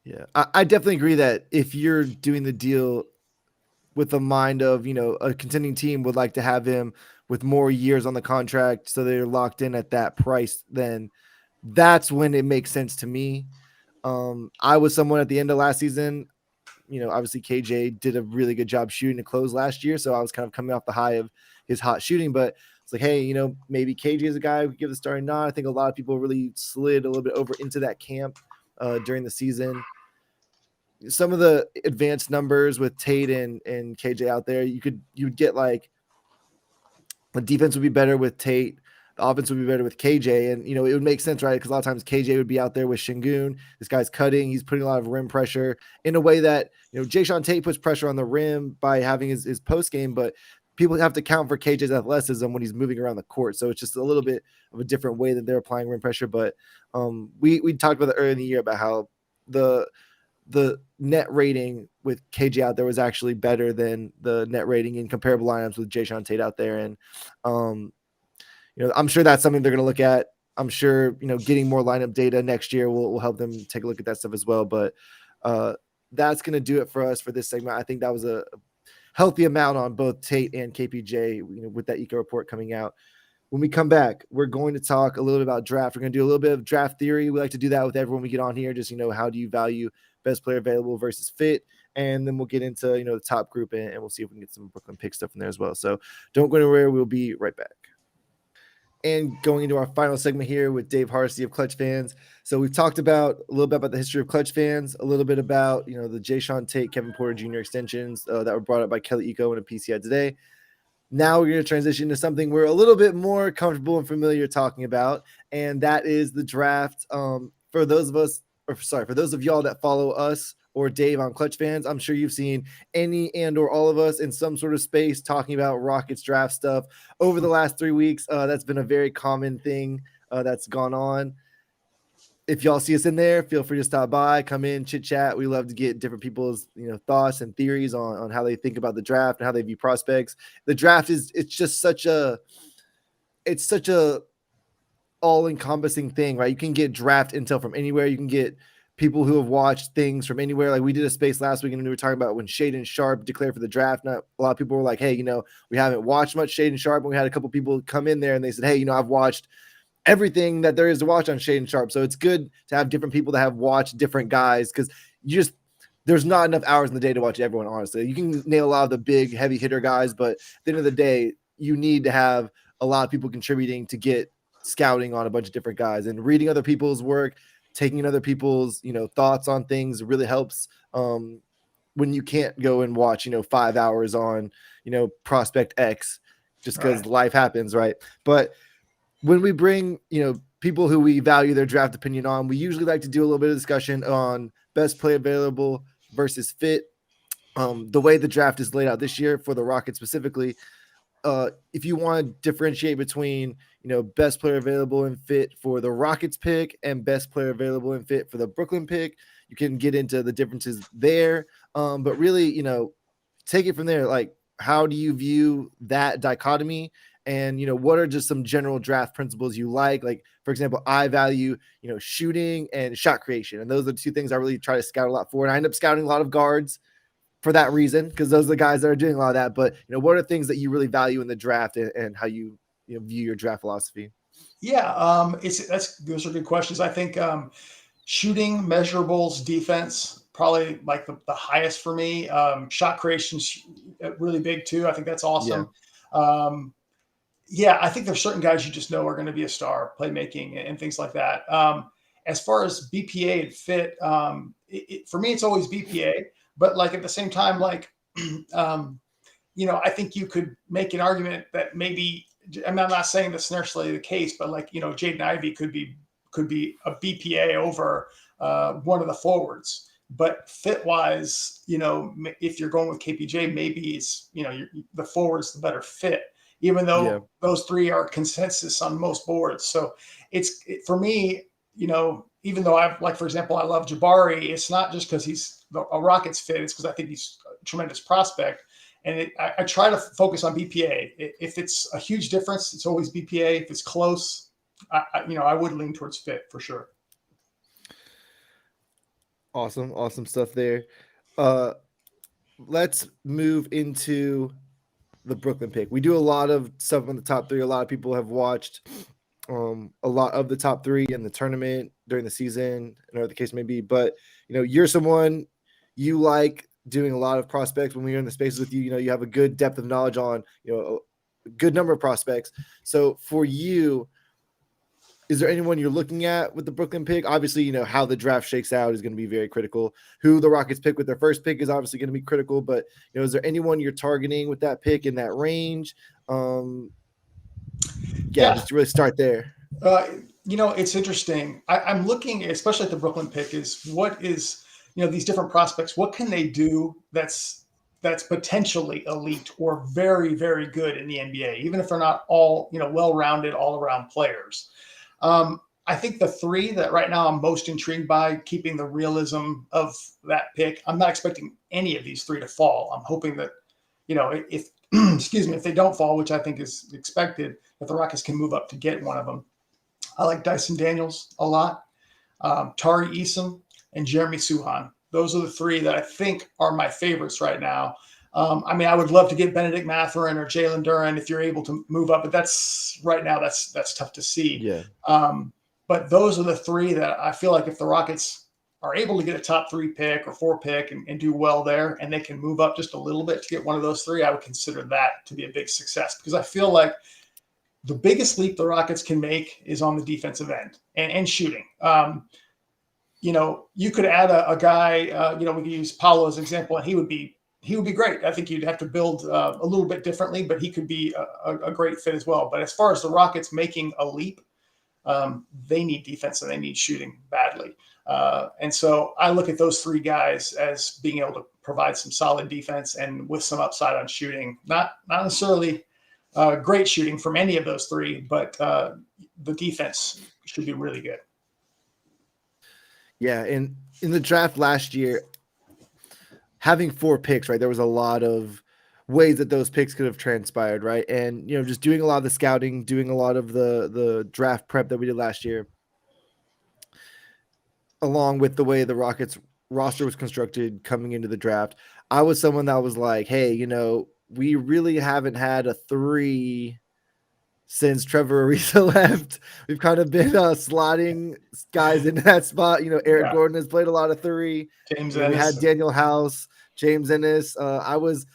Yeah, I definitely agree that if you're doing the deal with the mind of, a contending team would like to have him with more years on the contract so they're locked in at that price, then that's when it makes sense to me. I was someone at the end of last season, obviously KJ did a really good job shooting to close last year. So I was kind of coming off the high of his hot shooting, but it's like, hey, maybe KJ is a guy who could give the starting nod. I think a lot of people really slid a little bit over into that camp during the season. Some of the advanced numbers with Tate and KJ out there, you'd get like the defense would be better with Tate. The offense would be better with KJ, and it would make sense, right? Because a lot of times KJ would be out there with Şengün. This guy's cutting; he's putting a lot of rim pressure in a way that Jae'Sean Tate puts pressure on the rim by having his post game, but people have to count for KJ's athleticism when he's moving around the court. So it's just a little bit of a different way that they're applying rim pressure. But we talked about it earlier in the year about how the net rating with KJ out there was actually better than the net rating in comparable lineups with Jae'Sean Tate out there, and I'm sure that's something they're going to look at. I'm sure, getting more lineup data next year will help them take a look at that stuff as well. But that's going to do it for us for this segment. I think that was a healthy amount on both Tate and KPJ, with that Iko report coming out. When we come back, we're going to talk a little bit about draft. We're going to do a little bit of draft theory. We like to do that with everyone we get on here. Just, how do you value best player available versus fit? And then we'll get into, the top group, and we'll see if we can get some Brooklyn pick stuff in there as well. So don't go anywhere. We'll be right back. And going into our final segment here with Dave Hardisty of ClutchFans. So we've talked about a little bit about the history of ClutchFans, a little bit about, the Jae'Sean Tate, Kevin Porter Jr. extensions that were brought up by Kelly Iko in a PCI today. Now we're going to transition to something we're a little bit more comfortable and familiar talking about, and that is the draft. For those of y'all that follow us or Dave on ClutchFans, I'm sure you've seen any and or all of us in some sort of space talking about Rockets draft stuff over the last 3 weeks. That's been a very common thing that's gone on. If y'all see us in there, feel free to stop by, come in, chit chat. We love to get different people's thoughts and theories on how they think about the draft and how they view prospects. The draft it's such a all-encompassing thing, right? You can get draft intel from anywhere. You can get people who have watched things from anywhere. Like we did a space last week and we were talking about when Shaedon Sharpe declared for the draft. Not a lot of people were like, hey, we haven't watched much Shaedon Sharpe. And we had a couple people come in there and they said, hey, I've watched everything that there is to watch on Shaedon Sharpe. So it's good to have different people that have watched different guys, because there's not enough hours in the day to watch everyone, honestly. You can nail a lot of the big heavy hitter guys, but at the end of the day, you need to have a lot of people contributing to get scouting on a bunch of different guys, and reading other people's work, taking in other people's, thoughts on things really helps when you can't go and watch, 5 hours on, Prospect X just because life happens. Right. But when we bring, people who we value their draft opinion on. We usually like to do a little bit of discussion on best player available versus fit. The way the draft is laid out this year for the Rockets specifically, if you want to differentiate between, best player available and fit for the Rockets pick and best player available and fit for the Brooklyn pick, you can get into the differences there. But really, take it from there. Like, how do you view that dichotomy? And, what are just some general draft principles you like? Like, for example, I value, shooting and shot creation. And those are the two things I really try to scout a lot for. And I end up scouting a lot of guards for that reason, because those are the guys that are doing a lot of that. But, what are things that you really value in the draft, and how you, view your draft philosophy? Yeah, those are good questions. I think shooting, measurables, defense, probably like the highest for me. Shot creation's really big too. I think that's awesome. I think there's certain guys you just know are going to be a star, playmaking and things like that. As far as BPA and fit, for me, it's always BPA. But like at the same time, like, I think you could make an argument that maybe, I'm not saying that's necessarily the case, but like, Jaden Ivey could be a BPA over one of the forwards. But fit wise, if you're going with KPJ, maybe it's, the forward's the better fit, even though those three are consensus on most boards. So for me, even though for example, I love Jabari, it's not just because he's a Rockets fit, it's because I think he's a tremendous prospect. And I try to focus on BPA. If it's a huge difference, it's always BPA. If it's close, I would lean towards fit for sure. Awesome stuff there. Let's move into the Brooklyn pick. We do a lot of stuff on the top three. A lot of people have watched a lot of the top three in the tournament during the season, whatever the case may be. But, you're someone, you like doing a lot of prospects. When we're in the spaces with you, you have a good depth of knowledge on, a good number of prospects. So for you, is there anyone you're looking at with the Brooklyn pick? Obviously, how the draft shakes out is going to be very critical. Who the Rockets pick with their first pick is obviously going to be critical, but is there anyone you're targeting with that pick in that range? Just to really start there. It's interesting. I'm looking, especially at the Brooklyn pick, is what is, these different prospects, what can they do that's potentially elite or very, very good in the NBA, even if they're not all, well-rounded, all-around players. I think the three that right now I'm most intrigued by, keeping the realism of that pick, I'm not expecting any of these three to fall. I'm hoping that, if excuse me, if they don't fall, which I think is expected, that the Rockets can move up to get one of them. I like Dyson Daniels a lot, Tari Eason, and Jeremy Suhan. Those are the three that I think are my favorites right now. I would love to get Benedict Mathurin or Jalen Duren if you're able to move up, but that's tough to see. Yeah. But those are the three that I feel like if the Rockets are able to get a top 3 pick or 4 pick and do well there, and they can move up just a little bit to get one of those three, I would consider that to be a big success, because I feel like the biggest leap the Rockets can make is on the defensive end and shooting. You could add a guy, we could use Paulo as an example, and he would be great. I think you'd have to build a little bit differently, but he could be a great fit as well. But as far as the Rockets making a leap, they need defense and they need shooting badly. And so I look at those three guys as being able to provide some solid defense and with some upside on shooting. Not necessarily great shooting from any of those three, but the defense should be really good. Yeah, and in the draft last year, having 4 picks, right, there was a lot of ways that those picks could have transpired, right? And, just doing a lot of the scouting, doing a lot of the draft prep that we did last year, along with the way the Rockets roster was constructed coming into the draft, I was someone that was like, hey, we really haven't had a 3 since Trevor Ariza left. We've kind of been slotting guys into that spot. Eric Gordon has played a lot of 3. James we Ennis. had Daniel House, James Ennis. I was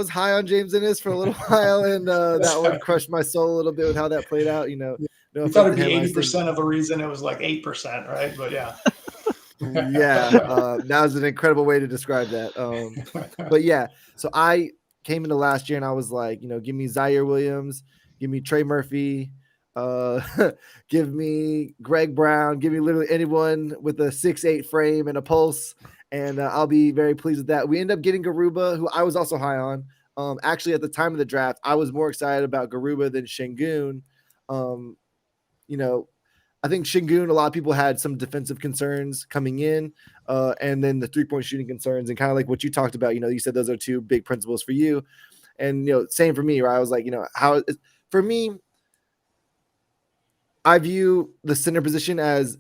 high on James Ennis for a little while, and that one crushed my soul a little bit with how that played out. You thought it'd be 80% of the reason, it was like 8%, right? But yeah. That was an incredible way to describe that. But yeah, so I came into last year and I was like, give me Zaire Williams, give me Trey Murphy, Give me Greg Brown. Give me literally anyone with a 6'8" frame and a pulse, and I'll be very pleased with that. We end up getting Garuba, who I was also high on. Actually, at the time of the draft, I was more excited about Garuba than Şengün. You know, I think Şengün, a lot of people had some defensive concerns coming in, and then the 3-point shooting concerns, and kind of like what you talked about. You said those are two big principles for you, and same for me. Right? I was like, how for me, I view the center position as,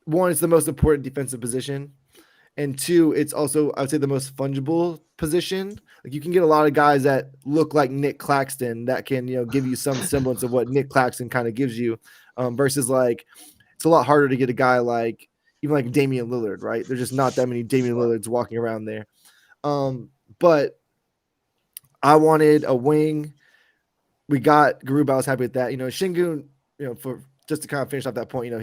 one, it's the most important defensive position. And two, it's also, I would say, the most fungible position. Like, you can get a lot of guys that look like Nick Claxton that can, give you some semblance of what Nick Claxton kind of gives you, versus like, it's a lot harder to get a guy like, even like Damian Lillard, right? There's just not that many Damian Lillards walking around there. But I wanted a wing. We got Garuba. I was happy with that. Şengün, for just to kind of finish off that point,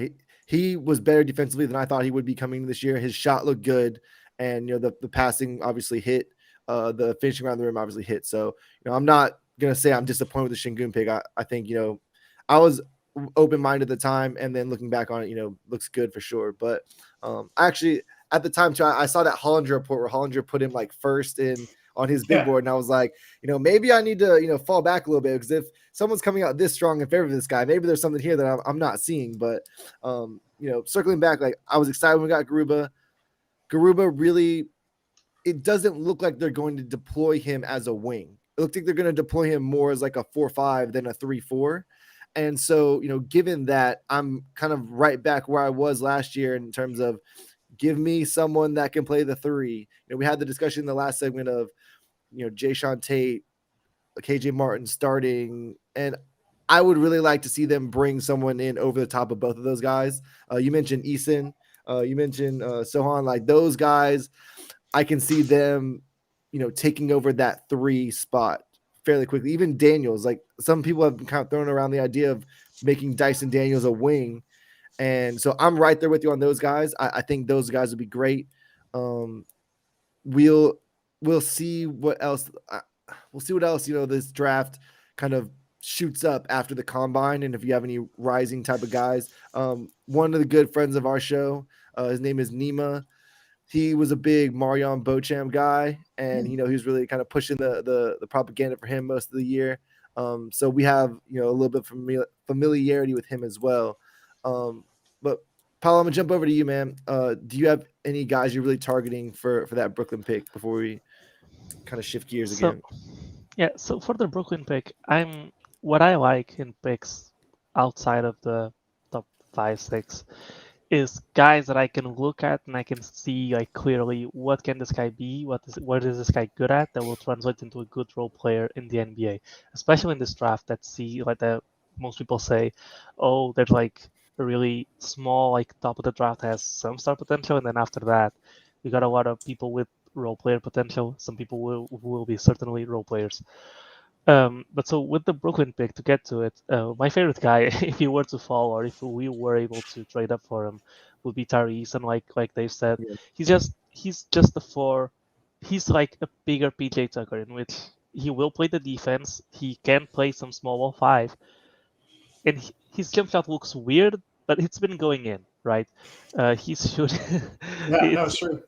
he was better defensively than I thought he would be coming this year. His shot looked good, and the passing obviously hit. The finishing around the rim obviously hit. So I'm not gonna say I'm disappointed with the Şengün pick. I think I was open-minded at the time, and then looking back on it, looks good for sure. But actually at the time too, I saw that Hollinger report where Hollinger put him like first in on his big board, and I was like, maybe I need to fall back a little bit, because if someone's coming out this strong in favor of this guy, maybe there's something here that I'm not seeing. But circling back, like, I was excited when we got Garuba. Garuba really, it doesn't look like they're going to deploy him as a wing. It looks like they're going to deploy him more as like a 4-5 than a 3-4. And so, given that, I'm kind of right back where I was last year in terms of, give me someone that can play the 3. We had the discussion in the last segment of, Jae'Sean Tate, KJ Martin starting, and I would really like to see them bring someone in over the top of both of those guys. You mentioned Eason, you mentioned Sohan, like those guys. I can see them, taking over that 3 spot fairly quickly. Even Daniels, like, some people have kind of thrown around the idea of making Dyson Daniels a wing. And so I'm right there with you on those guys. I think those guys would be great. We'll see what else. We'll see what else, this draft kind of shoots up after the combine. And if you have any rising type of guys, one of the good friends of our show, his name is Nima. He was a big Marion Beauchamp guy, and he was really kind of pushing the propaganda for him most of the year. So we have a little bit of familiarity with him as well. But Paulo, I'm gonna jump over to you, man. Do you have any guys you're really targeting for that Brooklyn pick before we kind of shift gears again? Yeah, so for the Brooklyn pick, what I like in picks outside of the top 5, 6 is guys that I can look at and I can see like clearly what can this guy be, what is this guy good at, that will translate into a good role player in the NBA, especially in this draft. That most people say, oh, there's like a really small like top of the draft has some star potential, and then after that, we got a lot of people with role player potential. Some people will be certainly role players. But so with the Brooklyn pick, to get to it, my favorite guy, if he were to fall or if we were able to trade up for him, would be Tyrese. And like Dave said, he's just the 4. He's like a bigger PJ Tucker, in which he will play the defense. He can play some small ball 5, and his jump shot looks weird, but it's been going in, right? He's shooting. Yeah, it's true.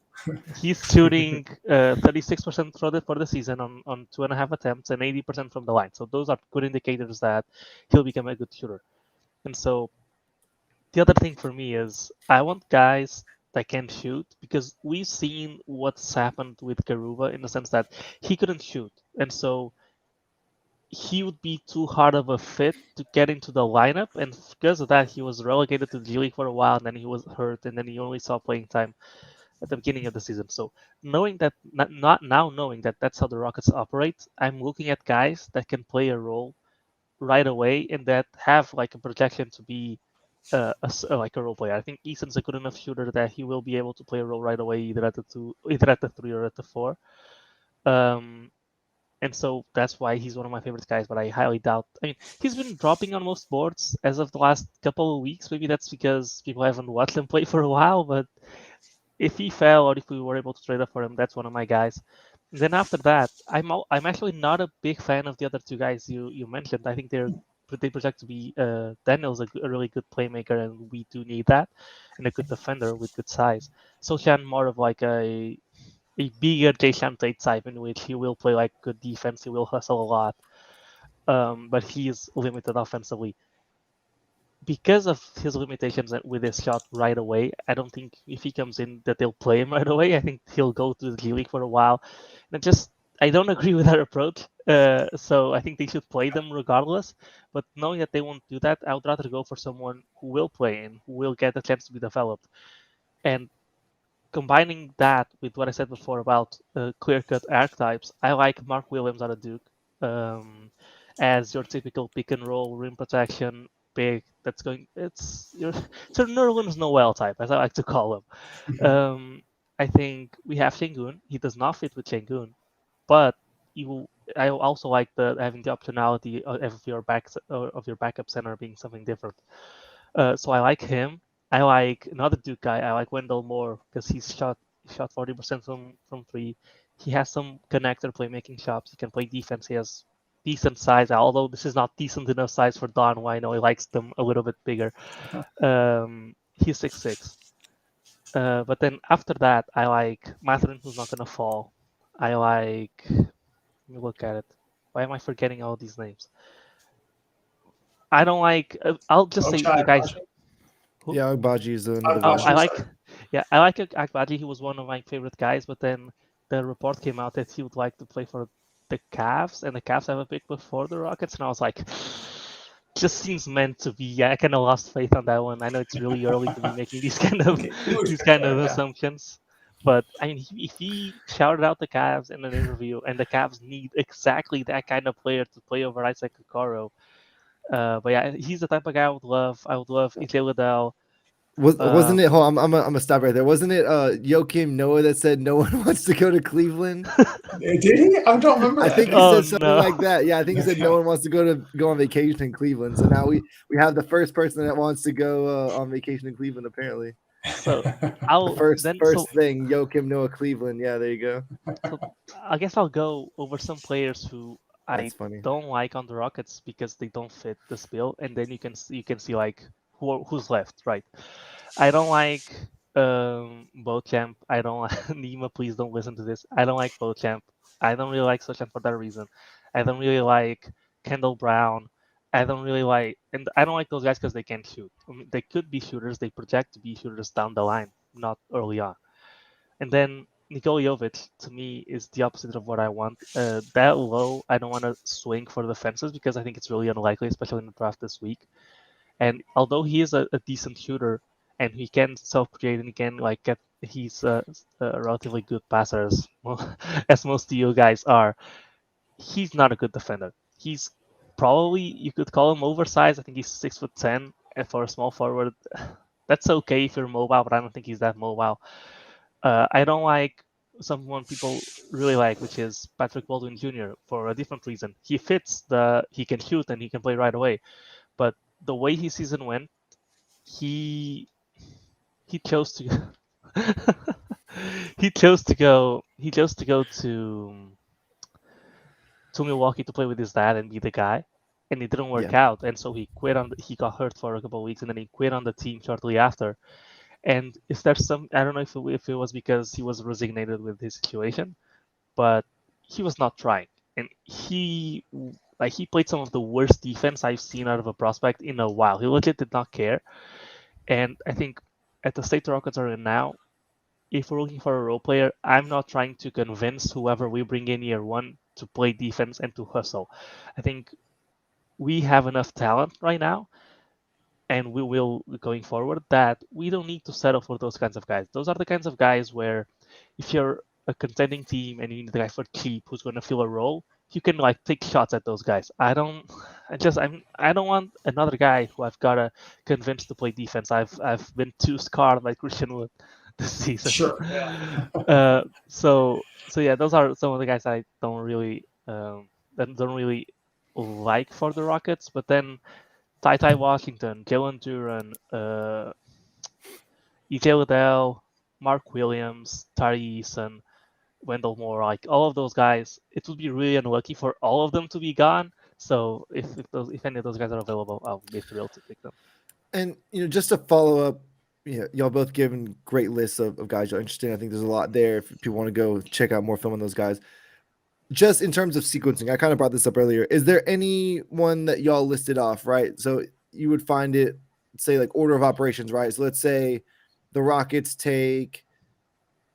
He's shooting 36% for the season on 2.5 attempts and 80% from the line. So those are good indicators that he'll become a good shooter. And so the other thing for me is I want guys that can shoot, because we've seen what's happened with Garuba in the sense that he couldn't shoot. And so he would be too hard of a fit to get into the lineup. And because of that, he was relegated to the G League for a while, and then he was hurt, and then he only saw playing time at the beginning of the season. So knowing that, knowing that that's how the Rockets operate, I'm looking at guys that can play a role right away and that have like a projection to be like a role player. I think Eason's a good enough shooter that he will be able to play a role right away, either at the 3 or at the 4. And so that's why he's one of my favorite guys, but I highly doubt. I mean, he's been dropping on most boards as of the last couple of weeks. Maybe that's because people haven't watched him play for a while, but if he fell or if we were able to trade up for him, that's one of my guys. And then after that, I'm actually not a big fan of the other 2 guys you mentioned. I think they're they project to be Daniel's a really good playmaker, and we do need that, and a good defender with good size. Jae'Sean more of like a bigger Jae'Sean Tate type, in which he will play like good defense, he will hustle a lot, but he is limited offensively. Because of his limitations with his shot right away, I don't think if he comes in that they'll play him right away. I think he'll go to the G League for a while. And I don't agree with that approach. So I think they should play them regardless. But knowing that they won't do that, I would rather go for someone who will play and who will get a chance to be developed. And combining that with what I said before about clear-cut archetypes, I like Mark Williams out of Duke as your typical pick and roll rim protection big. It's your Nerlens Noel type, as I like to call him. I think we have Şengün. He does not fit with Şengün, but I also like having the optionality of your backup center being something different. So I like him. I like another Duke guy. I like Wendell Moore because he shot 40% from three. He has some connector playmaking shots. He can play defense. He has decent size, although this is not decent enough size for Don, who I know he likes them a little bit bigger. He's 6'6". But then after that, I like Mathurin, who's not going to fall. I like... Let me look at it. Why am I forgetting all these names? I don't like... I'll just say the guys... Who? Yeah, Agbaji is another one. I like Agbaji. He was one of my favorite guys, but then the report came out that he would like to play for the Cavs, and the Cavs have a pick before the Rockets, and I was like, just seems meant to be. I kind of lost faith on that one. I know it's really early to be making these kind of assumptions, but I mean, if he shouted out the Cavs in an interview, and the Cavs need exactly that kind of player to play over Isaac Okoro. But yeah, he's the type of guy I would love. I would love EJ Liddell. Wasn't it? Hold on, I'm gonna stop right there. Wasn't it Joakim Noah that said no one wants to go to Cleveland? Did he? I don't remember. I think he said something like that. Yeah, I think he said no one wants to go on vacation in Cleveland. So now we have the first person that wants to go on vacation in Cleveland. Apparently, so first thing Joakim Noah Cleveland. Yeah, there you go. So I guess I'll go over some players who I don't like on the Rockets because they don't fit this bill, and then you can see like who's left, right? I don't like Beauchamp. I don't like Nima. Please don't listen to this. I don't like Beauchamp. I don't really like Sochan for that reason. I don't really like Kendall Brown. I don't like those guys because they can't shoot. I mean, they could be shooters. They project to be shooters down the line, not early on. And then Nikola Jovic, to me, is the opposite of what I want. That low, I don't want to swing for the fences because I think it's really unlikely, especially in the draft this week. And although he is a decent shooter and he can self-create and he can he's a relatively good passer as most of you guys are, he's not a good defender. He's probably, you could call him oversized. I think he's 6'10", and for a small forward, that's okay if you're mobile, but I don't think he's that mobile. I don't like someone people really like, which is Patrick Baldwin Jr. for a different reason. He fits he can shoot and he can play right away, but the way his season went, he chose to go to Milwaukee to play with his dad and be the guy, and it didn't work out, and so he quit he got hurt for a couple of weeks, and then he quit on the team shortly after. And if there's I don't know if it was because he was resignated with his situation, but he was not trying, and he played some of the worst defense I've seen out of a prospect in a while. He legit did not care. And I think at the state the Rockets are in now, if we're looking for a role player, I'm not trying to convince whoever we bring in year one to play defense and to hustle. I think we have enough talent right now, and we will going forward, that we don't need to settle for those kinds of guys. Those are the kinds of guys where if you're a contending team and you need a guy for cheap who's going to fill a role, you can take shots at those guys. I don't want another guy who I've got to convince to play defense. I've been too scarred by Christian Wood this season. Sure. Yeah. So yeah, those are some of the guys I don't really like for the Rockets. But then Ty Washington, Jalen Duren, EJ Liddell, Mark Williams, Tari Eason, Wendell Moore, all of those guys, it would be really unlucky for all of them to be gone. So if any of those guys are available, I'll be thrilled to pick them. And just to follow up, y'all both given great lists of guys you're interested in. I think there's a lot there if people want to go check out more film on those guys. Just in terms of sequencing, I kind of brought this up earlier. Is there any one that y'all listed off, right? So you would find it, say, like order of operations, right? So let's say the Rockets take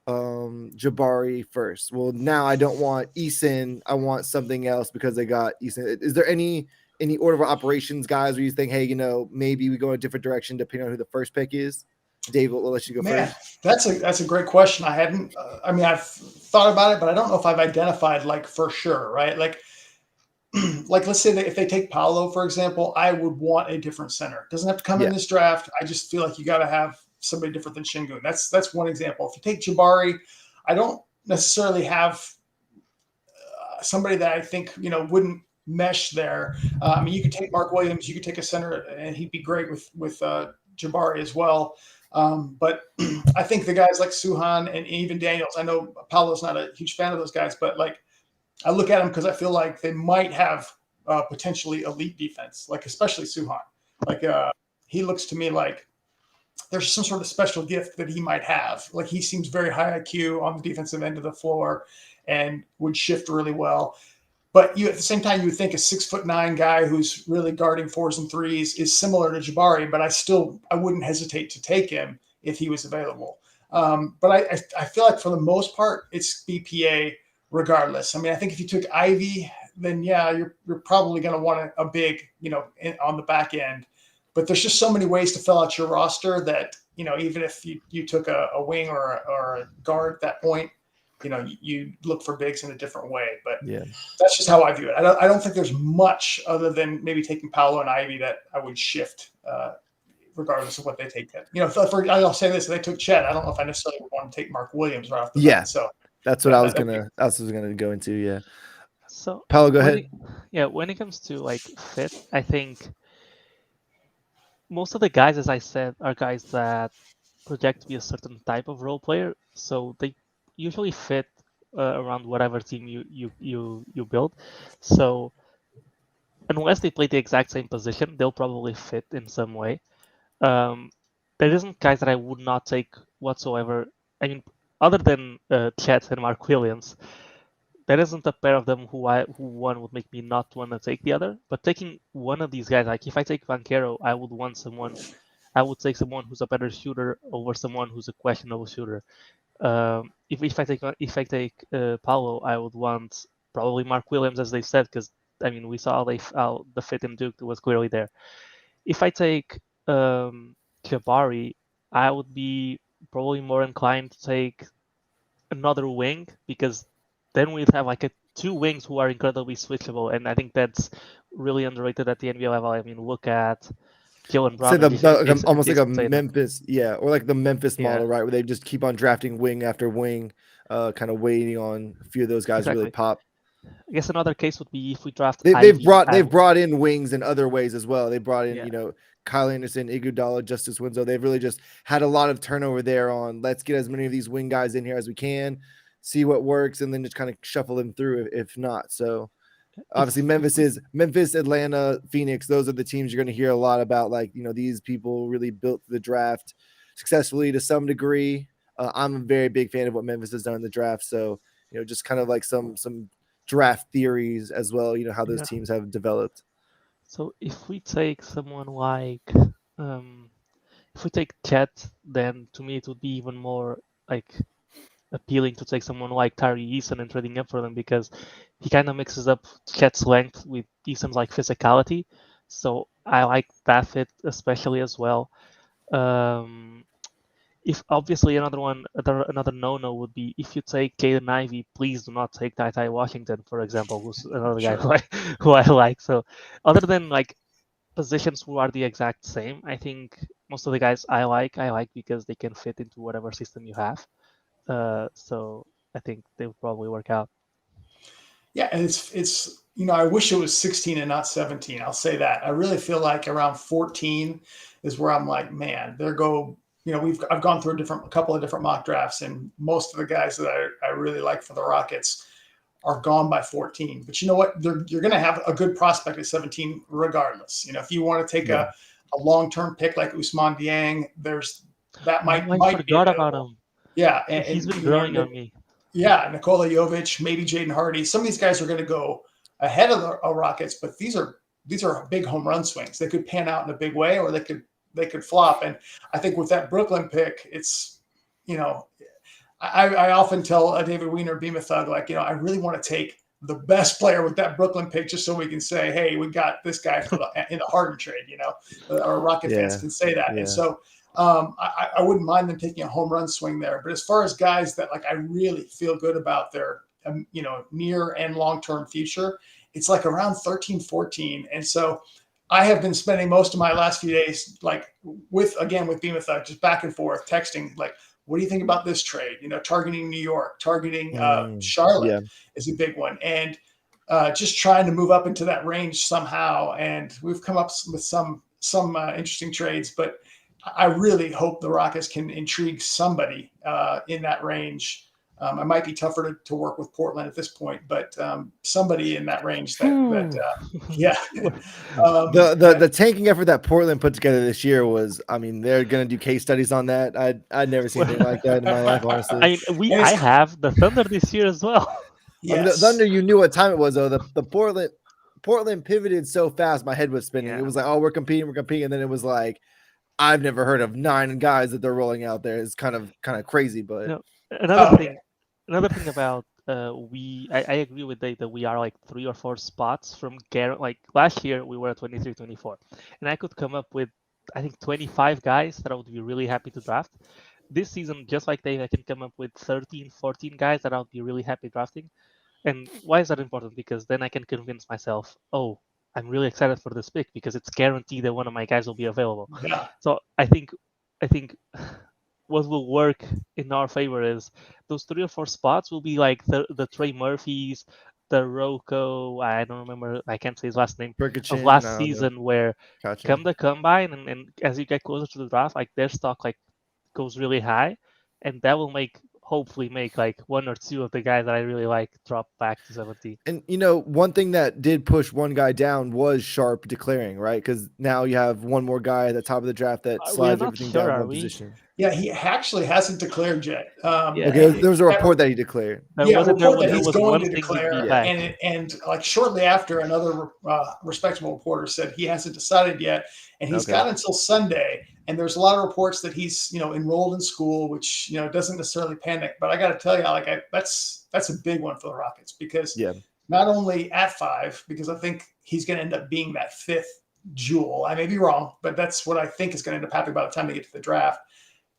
Jabari first. Well, now I don't want Eason. I want something else because they got Eason. Is there any order of operations, guys, where you think, hey, maybe we go a different direction depending on who the first pick is? Dave, we'll let you go first. That's a great question. I hadn't. I've thought about it, but I don't know if I've identified like for sure, right? Like let's say that if they take Paulo, for example, I would want a different center. It doesn't have to come in this draft. I just feel like you got to have somebody different than Şengün. That's one example. If you take Jabari, I don't necessarily have somebody that I think wouldn't mesh there. You could take Mark Williams, you could take a center, and he'd be great with Jabari as well. But I think the guys like Suhan and even Daniels, I know Paulo's not a huge fan of those guys, but like I look at them because I feel like they might have potentially elite defense, like especially Suhan. Like he looks to me like there's some sort of special gift that he might have. Like he seems very high IQ on the defensive end of the floor and would shift really well. But at the same time, you would think a 6'9" guy who's really guarding 4s and 3s is similar to Jabari, but I wouldn't hesitate to take him if he was available. But I feel like for the most part, it's BPA regardless. I think if you took Ivy, then you're probably going to want a big, on the back end. But there's just so many ways to fill out your roster that, even if you took a wing or a guard at that point, you look for bigs in a different way. But that's just how I view it. I don't think there's much other than maybe taking Paulo and Ivy that I would shift regardless of what they take. I'll say this: if they took Chet, I don't know if I necessarily would want to take Mark Williams right off the bat. So that's what I was gonna go into. Yeah. So Paulo, go ahead. When it comes to like fit, I think most of the guys, as I said, are guys that project to be a certain type of role player. So they usually fit around whatever team you build. So unless they play the exact same position, they'll probably fit in some way. There isn't guys that I would not take whatsoever. Other than Chet and Mark Williams, there isn't a pair of them who one would make me not want to take the other. But taking one of these guys, like if I take Banchero, I would take someone who's a better shooter over someone who's a questionable shooter. If I take Paulo, I would want probably Mark Williams, as they said, because we saw how the fit in Duke was clearly there. If I take Jabari, I would be probably more inclined to take another wing, because then we'd have like two wings who are incredibly switchable, and I think that's really underrated at the NBA level. Look at Jalen Brown. Almost like a Memphis, or like the Memphis model, right, where they just keep on drafting wing after wing, kind of waiting on a few of those guys to really pop. I guess another case would be if we draft. They've brought in wings in other ways as well. They brought in Kyle Anderson, Iguodala, Justice Winslow. They've really just had a lot of turnover there on let's get as many of these wing guys in here as we can, see what works, and then just kind of shuffle them through if not. So obviously Memphis, Atlanta, Phoenix, those are the teams you're going to hear a lot about. Like, these people really built the draft successfully to some degree. I'm a very big fan of what Memphis has done in the draft. So, just kind of like some draft theories as well, how those teams have developed. So if we take someone like, if we take Chet, then to me it would be even more like appealing to take someone like Tari Eason and trading up for them, because he kind of mixes up Chet's length with Eason's like physicality. So I like that fit especially as well. If obviously another no-no would be if you take Jaden Ivey, please do not take Ty Washington, for example, who's another guy who I like. So other than like positions who are the exact same, I think most of the guys I like because they can fit into whatever system you have. So I think they would probably work out. Yeah, and it's I wish it was 16 and not 17. I'll say that. I really feel like around 14 is where I'm like, man, there go. I've gone through a couple of different mock drafts, and most of the guys that I really like for the Rockets are gone by 14. But you know what? You're going to have a good prospect at 17 regardless. If you want to take a long-term pick like Ousmane Dieng, that might I be forgot available. about him. Yeah, He's been growing on me. Yeah, Nikola Jovic, maybe Jaden Hardy. Some of these guys are going to go ahead of the Rockets, but these are big home run swings. They could pan out in a big way, or they could flop. And I think with that Brooklyn pick, it's I often tell David Weiner, Beam a Thug, like, I really want to take the best player with that Brooklyn pick just so we can say, hey, we got this guy in the Harden trade, our Rocket fans can say that. Yeah. And so I wouldn't mind them taking a home run swing there. But as far as guys that I really feel good about their, near and long-term future, it's like around 13, 14. And so I have been spending most of my last few days, with Beam a Thug, just back and forth texting, what do you think about this trade? Targeting New York, targeting Charlotte is a big one. And just trying to move up into that range somehow. And we've come up with some interesting trades, but I really hope the Rockets can intrigue somebody in that range. It might be tougher to work with Portland at this point, but somebody in that range the tanking effort that Portland put together this year was, they're going to do case studies on that. I'd never seen anything like that in my life, honestly. I have the Thunder this year as well. Yes. The Thunder, you knew what time it was, though. The Portland pivoted so fast, my head was spinning. It was like, oh, we're competing, and then it was like, I've never heard of 9 guys that they're rolling out there. It's kind of crazy, but another thing about I agree with Dave that we are 3 or 4 spots from last year we were at 23, 24, and I could come up with I think 25 guys that I would be really happy to draft. This season, just like Dave, I can come up with 13, 14 guys that I would be really happy drafting. And why is that important? Because then I can convince myself, oh, I'm really excited for this pick because it's guaranteed that one of my guys will be available. Yeah. So I think what will work in our favor is those 3 or 4 spots will be like the Trey Murphys, the Rocco, I don't remember, I can't say his last name, of last season, where come the combine and as you get closer to the draft, their stock goes really high, and that will hopefully make 1 or 2 of the guys that I really like drop back to 17. And one thing that did push one guy down was Sharp declaring, right? Because now you have one more guy at the top of the draft that slides everything down one position. Yeah, he actually hasn't declared yet. Okay, there was a report that he declared. He's going to declare, and shortly after, another respectable reporter said he hasn't decided yet, and he's got until Sunday. And there's a lot of reports that he's enrolled in school, which doesn't necessarily panic. But I got to tell you, that's a big one for the Rockets because not only at 5, because I think he's going to end up being that 5th jewel. I may be wrong, but that's what I think is going to end up happening by the time they get to the draft.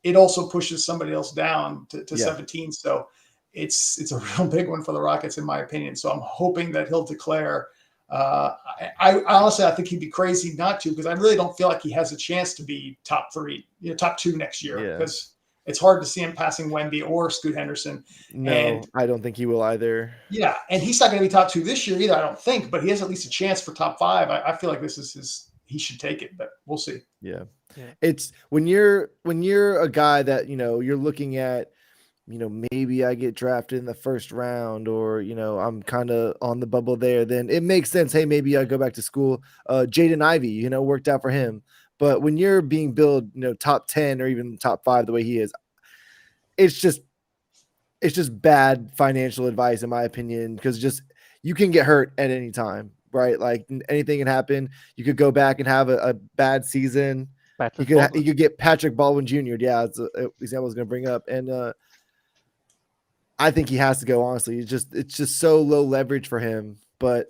It also pushes somebody else down to 17. So it's a real big one for the Rockets, in my opinion. So I'm hoping that he'll declare. I honestly, I think he'd be crazy not to, because I really don't feel like he has a chance to be top 3, top 2 next year, because it's hard to see him passing Wemby or Scoot Henderson. No, I don't think he will either. Yeah, and he's not going to be top 2 this year either, I don't think, but he has at least a chance for top 5. I feel like this is he should take it, but we'll see. Yeah. It's when you're a guy that, you're looking at, maybe I get drafted in the first round, or, I'm kind of on the bubble there, then it makes sense. Hey, maybe I go back to school. Jaden Ivey, worked out for him. But when you're being billed, top 10 or even top 5 the way he is, it's just bad financial advice, in my opinion, because you can get hurt at any time, right? Like anything can happen. You could go back and have a bad season. You could get Patrick Baldwin Jr. Yeah, it's an example I was going to bring up. And I think he has to go, honestly. It's just so low leverage for him. But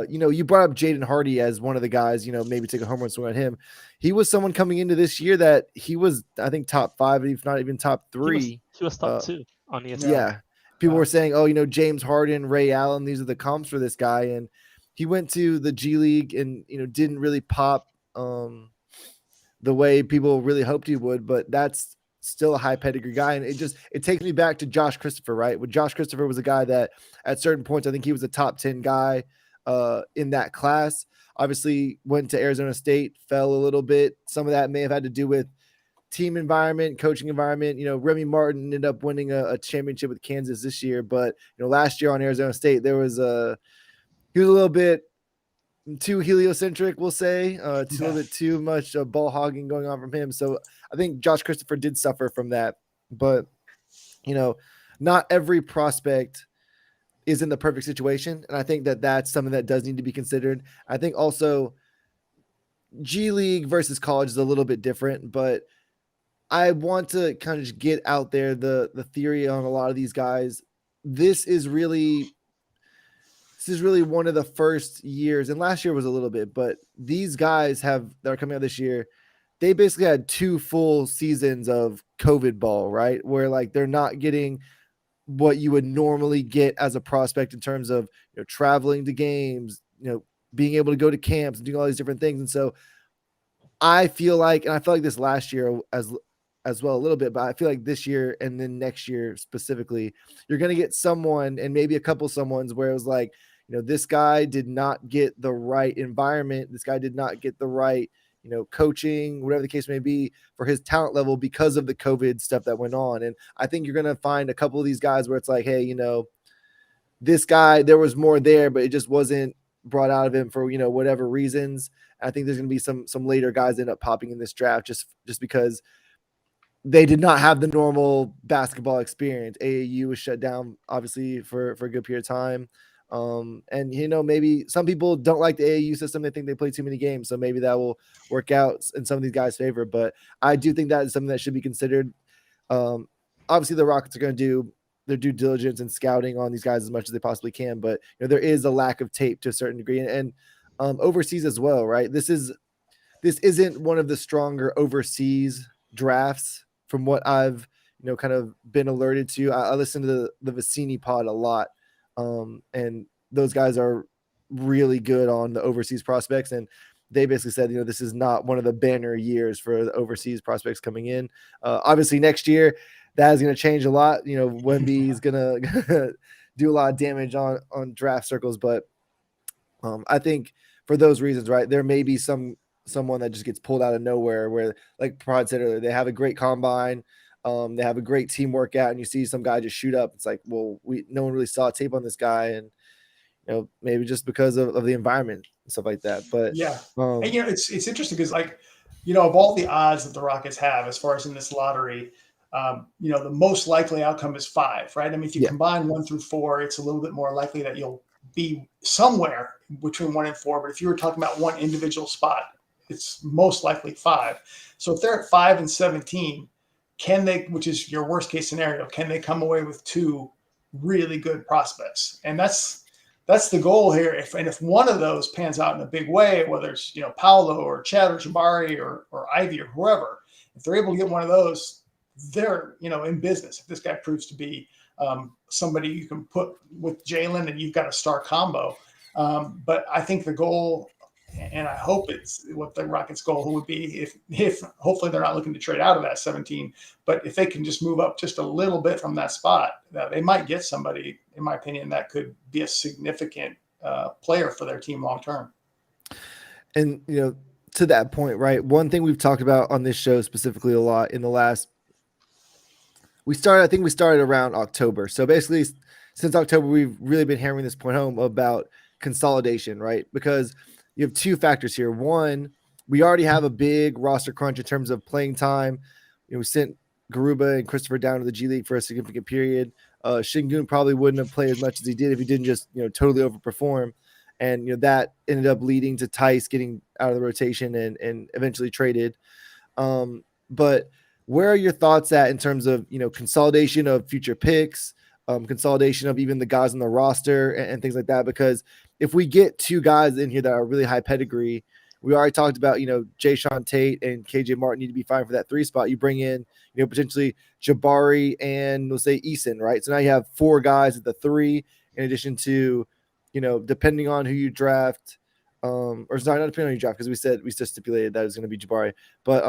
you brought up Jaden Hardy as one of the guys, maybe take a home run swing at him. He was someone coming into this year that he was, I think, top 5, if not even top 3. He was top 2 on ESPN. Yeah. People were saying, James Harden, Ray Allen, these are the comps for this guy. And he went to the G League and, didn't really pop the way people really hoped he would, but that's still a high pedigree guy. And it takes me back to Josh Christopher, right? When Josh Christopher was a guy that at certain points, I think he was a top 10 guy in that class. Obviously went to Arizona State, fell a little bit. Some of that may have had to do with team environment, coaching environment. Remy Martin ended up winning a championship with Kansas this year, but last year on Arizona State, he was a little bit too heliocentric, we'll say, a little bit too much ball hogging going on from him. So I think Josh Christopher did suffer from that, but not every prospect is in the perfect situation. And I think that that's something that does need to be considered. I think also G League versus college is a little bit different, but I want to kind of just get out there the theory on a lot of these guys. This is really one of the first years, and last year was a little bit, but these guys that are coming out this year, they basically had 2 full seasons of COVID ball, right? Where like they're not getting what you would normally get as a prospect in terms of traveling to games, being able to go to camps and doing all these different things. And so I feel like this last year as well a little bit, but I feel like this year and then next year specifically, you're going to get someone and maybe a couple someones where it was like, this guy did not get the right environment. This guy did not get the right, coaching, whatever the case may be, for his talent level because of the COVID stuff that went on. And I think you're going to find a couple of these guys where it's like, hey, this guy, there was more there, but it just wasn't brought out of him for, whatever reasons. I think there's going to be some later guys that end up popping in this draft just because they did not have the normal basketball experience. AAU was shut down, obviously, for a good period of time. And maybe some people don't like the AAU system. They think they play too many games. So maybe that will work out in some of these guys' favor. But I do think that is something that should be considered. Obviously the Rockets are going to do their due diligence and scouting on these guys as much as they possibly can. But there is a lack of tape to a certain degree, and overseas as well, right? This isn't one of the stronger overseas drafts from what I've kind of been alerted to. I listen to the Vicini pod a lot. And those guys are really good on the overseas prospects. And they basically said, this is not one of the banner years for the overseas prospects coming in. Obviously next year that is going to change a lot. Wemby is going to do a lot of damage on draft circles. But I think for those reasons, right, there may be someone that just gets pulled out of nowhere where, like Prod said earlier, they have a great combine. They have a great team workout, and you see some guy just shoot up. It's like, well, no one really saw tape on this guy, and maybe just because of the environment and stuff like that. But yeah, and, it's interesting because of all the odds that the Rockets have as far as in this lottery, the most likely outcome is 5, right? I mean, if you combine 1 through 4, it's a little bit more likely that you'll be somewhere between 1 and 4. But if you were talking about one individual spot, it's most likely 5. So if they're at 5 and 17. Can they, which is your worst case scenario, can they come away with 2 really good prospects? And that's the goal here. If one of those pans out in a big way, whether it's Paulo or Chad or Jabari or Ivy or whoever, if they're able to get one of those, they're in business. If this guy proves to be somebody you can put with Jalen, and you've got a star combo. But I think the goal, and I hope it's what the Rockets' goal would be, if hopefully they're not looking to trade out of that 17, but if they can just move up just a little bit from that spot, they might get somebody, in my opinion, that could be a significant player for their team long term. And to that point, right? One thing we've talked about on this show specifically a lot in the last, we started around October. So basically, since October, we've really been hammering this point home about consolidation, right? Because you have 2 factors here. One, we already have a big roster crunch in terms of playing time. We sent Garuba and Christopher down to the G League for a significant period. Şengün probably wouldn't have played as much as he did if he didn't just totally overperform. And that ended up leading to Tice getting out of the rotation and eventually traded. But where are your thoughts at in terms of consolidation of future picks, consolidation of even the guys on the roster and things like that? Because if we get 2 guys in here that are really high pedigree, we already talked about, Jae'Sean Tate and KJ Martin need to be fine for that 3 spot. You bring in, potentially Jabari and we'll say Eason, right? So now you have 4 guys at the 3, in addition to, depending on who you draft, or sorry, not depending on who you draft, because we still stipulated that it was going to be Jabari, but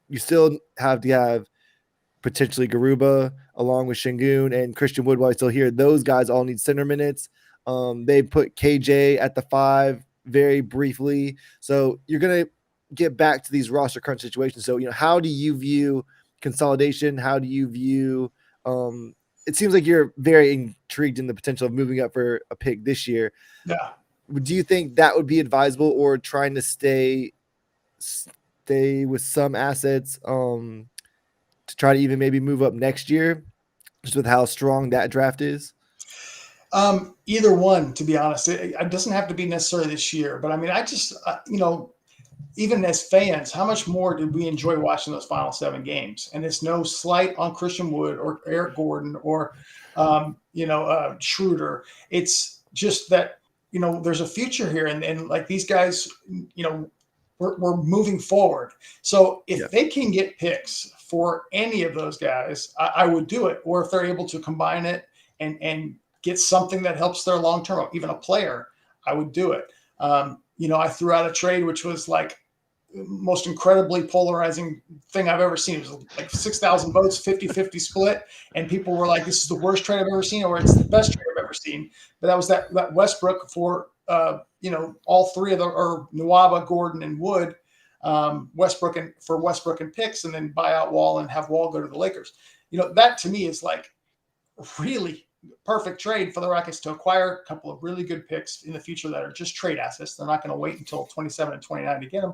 you still have to have potentially Garuba along with Şengün and Christian Wood while he's still here. Those guys all need center minutes. They put KJ at the 5 very briefly. So you're going to get back to these roster crunch situations. So, how do you view consolidation? How do you view, it seems like you're very intrigued in the potential of moving up for a pick this year. Yeah. Do you think that would be advisable, or trying to stay with some assets, to try to even maybe move up next year, just with how strong that draft is? Either one, to be honest. It doesn't have to be necessarily this year, but I mean, I just, even as fans, how much more did we enjoy watching those final 7 games? And it's no slight on Christian Wood or Eric Gordon or, Schroeder. It's just that, there's a future here. And like these guys, we're moving forward. So if they can get picks for any of those guys, I would do it. Or if they're able to combine it and get something that helps their long-term, even a player, I would do it. I threw out a trade, which was like most incredibly polarizing thing I've ever seen. It was like 6,000 votes, 50-50 split. And people were like, this is the worst trade I've ever seen, or it's the best trade I've ever seen. But that was that Westbrook for, all three of or Nwaba, Gordon, and Wood, Westbrook and picks, and then buy out Wall and have Wall go to the Lakers. That to me is like really perfect trade for the Rockets to acquire a couple of really good picks in the future that are just trade assets. They're not going to wait until 27 and 29 to get them.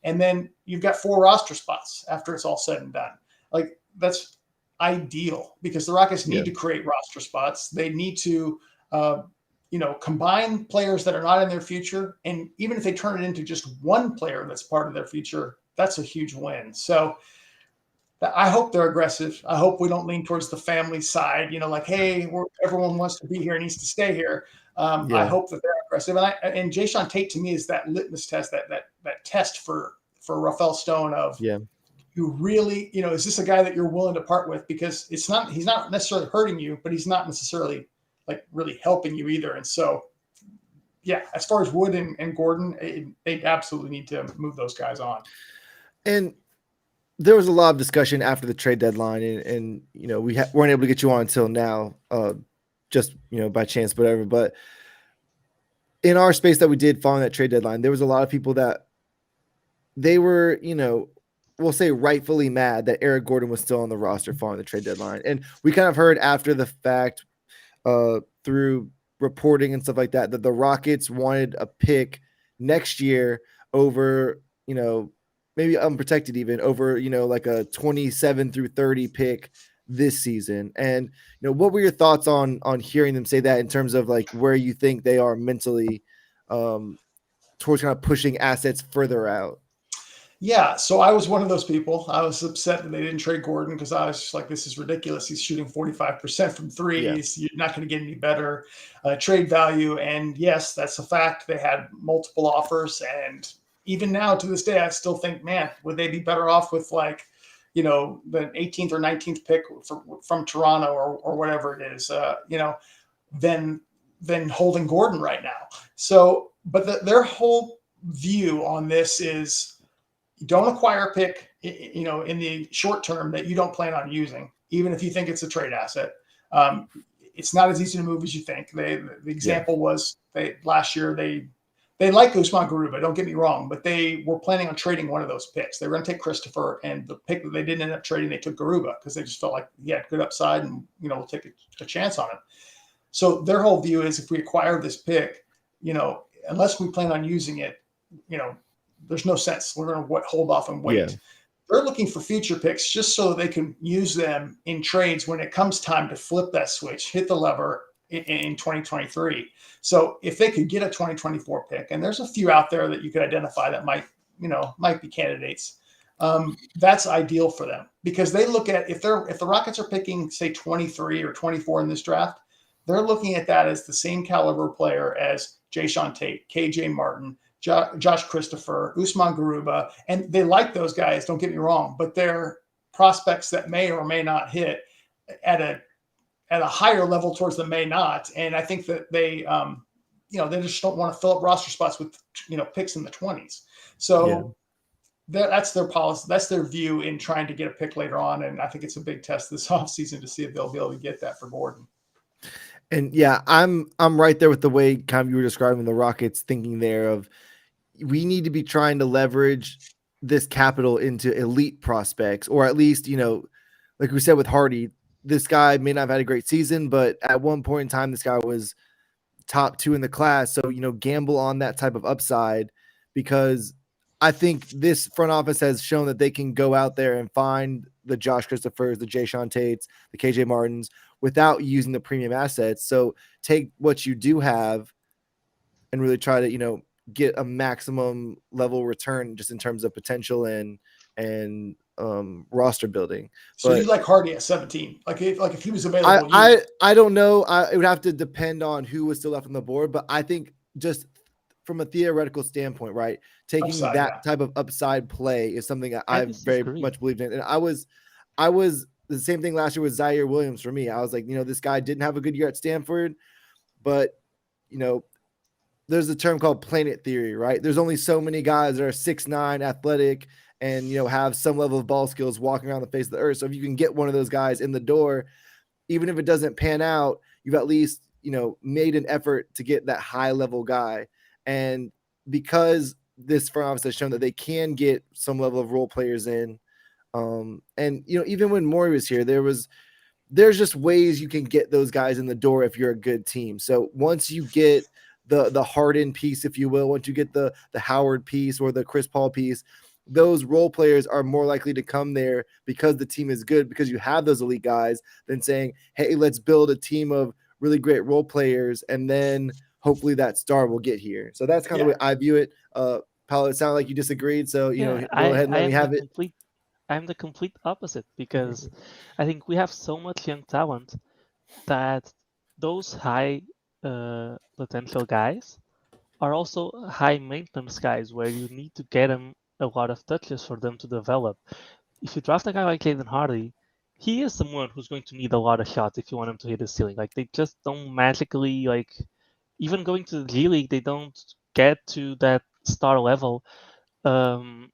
And then you've got 4 roster spots after it's all said and done. Like, that's ideal because the Rockets need to create roster spots. They need to, combine players that are not in their future. And even if they turn it into just one player that's part of their future, that's a huge win. So I hope they're aggressive. I hope we don't lean towards the family side, like, hey, everyone wants to be here and needs to stay here. I hope that they're aggressive. And Jae'Sean Tate to me is that litmus test, that test for Rafael Stone of, you really, is this a guy that you're willing to part with? Because he's not necessarily hurting you, but he's not necessarily like really helping you either. And so, as far as Wood and Gordon, they absolutely need to move those guys on. And there was a lot of discussion after the trade deadline, and we weren't able to get you on until now, just by chance, whatever. But in our space that we did following that trade deadline, there was a lot of people that they were, we'll say rightfully mad that Eric Gordon was still on the roster following the trade deadline, and we kind of heard after the fact, through reporting and stuff like that, that the Rockets wanted a pick next year over, maybe unprotected even over, like a 27 through 30 pick this season. And, what were your thoughts on hearing them say that in terms of like where you think they are mentally, towards kind of pushing assets further out? Yeah. So I was one of those people. I was upset that they didn't trade Gordon because I was just like, this is ridiculous. He's shooting 45% from threes. You're not going to get any better trade value. And yes, that's a fact. They had multiple offers, and even now to this day, I still think, man, would they be better off with like, the 18th or 19th pick from Toronto or whatever it is, than holding Gordon right now. So, but their whole view on this is, you don't acquire a pick, in the short term that you don't plan on using, even if you think it's a trade asset. It's not as easy to move as you think. The example was last year they like Usman Garuba, don't get me wrong, but they were planning on trading one of those picks. They were going to take Christopher, and the pick that they didn't end up trading, they took Garuba because they just felt like he had good upside and, we'll take a chance on him. So their whole view is, if we acquire this pick, unless we plan on using it, there's no sense. We're going to hold off and wait. Yeah. They're looking for future picks just so they can use them in trades when it comes time to flip that switch, hit the lever in 2023. So if they could get a 2024 pick, and there's a few out there that you could identify that might be candidates, that's ideal for them, because they look at, if the Rockets are picking, say, 23 or 24 in this draft, they're looking at that as the same caliber player as Jae'Sean Tate, KJ Martin, Josh Christopher, Usman Garuba, and they like those guys, don't get me wrong, but they're prospects that may or may not hit at a higher level towards the may not. And I think that they just don't want to fill up roster spots with, picks in the 20s. So that's their policy. That's their view in trying to get a pick later on. And I think it's a big test this offseason to see if they'll be able to get that for Gordon. And I'm right there with the way kind of you were describing the Rockets thinking there of, we need to be trying to leverage this capital into elite prospects, or at least, like we said with Hardy, this guy may not have had a great season, but at one point in time, this guy was top 2 in the class. So, gamble on that type of upside, because I think this front office has shown that they can go out there and find the Josh Christophers, the Jae'Sean Tates, the KJ Martins without using the premium assets. So take what you do have and really try to, get a maximum level return just in terms of potential and roster building. So But you like Hardy at 17? Like if he was available, I don't know. It would have to depend on who was still left on the board, but I think just from a theoretical standpoint, right, taking Upside, that type of upside play is something that I very disagree. much believed in. And I was the same thing last year with Zaire Williams for me. I was like, this guy didn't have a good year at Stanford, but there's a term called planet theory, right? There's only so many guys that are 6'9", athletic, and have some level of ball skills walking around the face of the earth. So if you can get one of those guys in the door, even if it doesn't pan out, you've at least made an effort to get that high level guy. And because this front office has shown that they can get some level of role players in, and even when Morey was here, there's just ways you can get those guys in the door if you're a good team. So once you get the Harden piece, if you will, once you get the Howard piece or the Chris Paul piece, those role players are more likely to come there because the team is good, because you have those elite guys, than saying, hey, let's build a team of really great role players, and then hopefully that star will get here. So that's kind of the way I view it. Paulo, it sounded like you disagreed, so go ahead and let me have it. I'm the complete opposite, because I think we have so much young talent that those high potential guys are also high maintenance guys, where you need to get them a lot of touches for them to develop. If you draft a guy like Jaden Hardy, he is someone who's going to need a lot of shots if you want him to hit his ceiling. Like, they just don't magically, even going to the G League, they don't get to that star level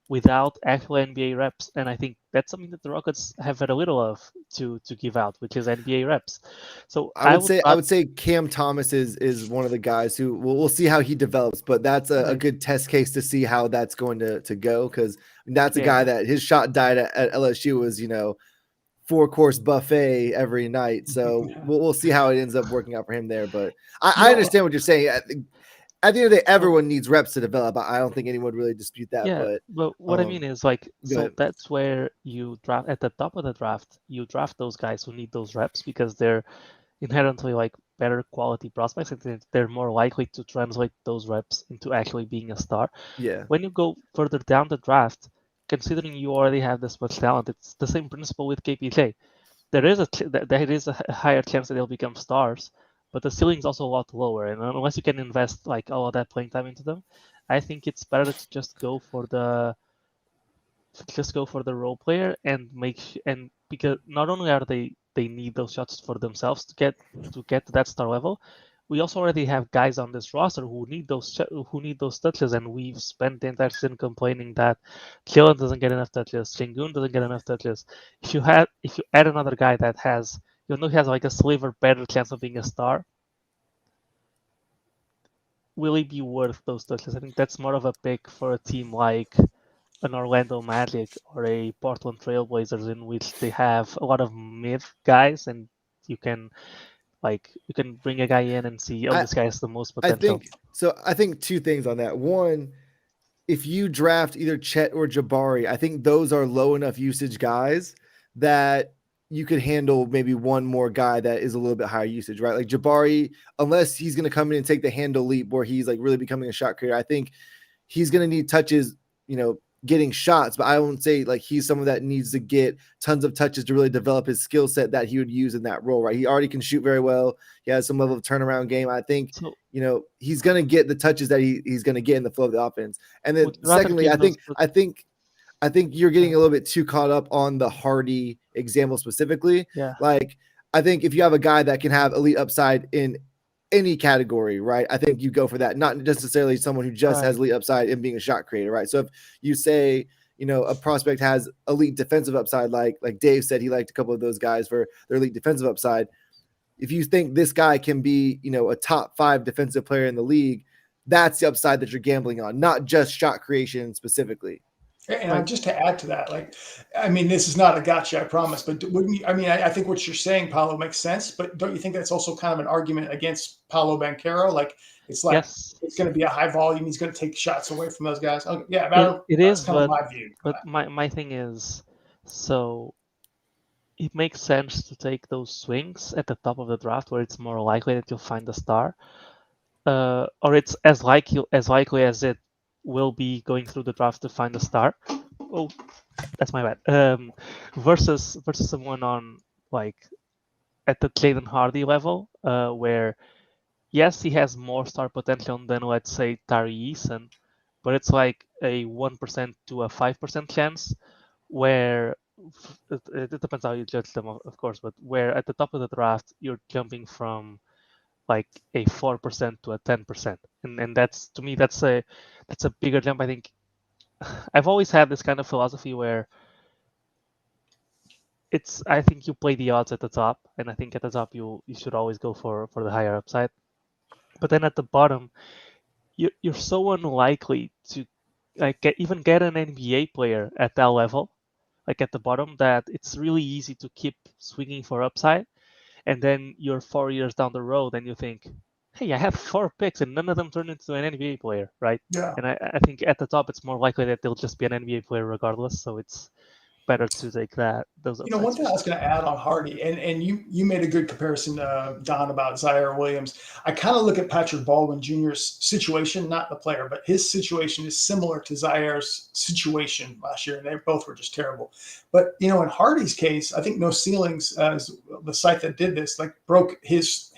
without actual NBA reps. And I think that's something that the Rockets have very little of to give out, which is NBA reps. So I would say Cam Thomas is one of the guys who we'll see how he develops, but that's a good test case to see how that's going to go, because that's a guy that his shot diet at LSU was 4-course buffet every night. So we'll see how it ends up working out for him there. But I understand what you're saying. At the end of the day, everyone needs reps to develop. I don't think anyone would really dispute that. Yeah, but what I mean is, so that's where you draft at the top of the draft. You draft those guys who need those reps because they're inherently better quality prospects, and they're more likely to translate those reps into actually being a star. Yeah. When you go further down the draft, considering you already have this much talent, it's the same principle with KPJ. There is a higher chance that they'll become stars, but the ceiling is also a lot lower. And unless you can invest all of that playing time into them, I think it's better to just go for the role player and because not only are they need those shots for themselves to get to that star level, we also already have guys on this roster who need those touches, and we've spent the entire season complaining that Killen doesn't get enough touches, Sengun doesn't get enough touches. If you add another guy that has he has a sliver better chance of being a star, will he be worth those touches? I think that's more of a pick for a team like an Orlando Magic or a Portland Trailblazers, in which they have a lot of mid guys, and you can bring a guy in and see, this guy has the most potential. I think two things on that. One, if you draft either Chet or Jabari, I think those are low enough usage guys that you could handle maybe one more guy that is a little bit higher usage, right? Like Jabari, unless he's going to come in and take the handle leap where he's really becoming a shot creator, I think he's going to need touches, getting shots, but I won't say he's someone that needs to get tons of touches to really develop his skill set that he would use in that role, right? He already can shoot very well. He has some level of turnaround game. I think, he's going to get the touches that he's going to get in the flow of the offense. And then secondly, I think you're getting a little bit too caught up on the Hardy example specifically. Yeah. I think if you have a guy that can have elite upside in any category, right, I think you go for that, not necessarily someone who just has elite upside in being a shot creator, right? So if you say, a prospect has elite defensive upside, like Dave said, he liked a couple of those guys for their elite defensive upside. If you think this guy can be, a top 5 defensive player in the league, that's the upside that you're gambling on, not just shot creation specifically. And just to add to that, like, I mean, this is not a gotcha, I promise, but wouldn't you? I mean, I think what you're saying, Paulo, makes sense, but don't you think that's also kind of an argument against Paulo Banchero? Like, it's like Yes, it's going to be a high volume. He's going to take shots away from those guys. Okay, yeah, it that's is, kind of my view. but my thing is, so it makes sense to take those swings at the top of the draft where it's more likely that you'll find a star, or it's as likely as it will be going through the draft to find a star. Oh, that's my bad. Versus someone on like at the Jaden Hardy level, where yes, he has more star potential than let's say Tari Eason, but it's like a 1% to a 5% chance where it depends how you judge them, of course, but where at the top of the draft you're jumping from like a 4% to a 10%, and that's, to me, that's a bigger jump. I think I've always had this kind of philosophy where I think you play the odds at the top, and I think at the top you should always go for the higher upside. But then at the bottom, you're so unlikely to like even get an NBA player at that level, like at the bottom, that it's really easy to keep swinging for upside. And then you're 4 years down the road and you think, hey, I have 4 picks and none of them turn into an NBA player, right? Yeah. And I think at the top it's more likely that they'll just be an NBA player regardless. So it's better to take those You know, one upsides. thing I was going to add on Hardy, and you made a good comparison, Don, about Zaire Williams. I kind of look at Patrick Baldwin Jr.'s situation, not the player, but his situation is similar to Zaire's situation last year, and they both were just terrible. But you know, in Hardy's case, I think No Ceilings, is the site that did this, like broke his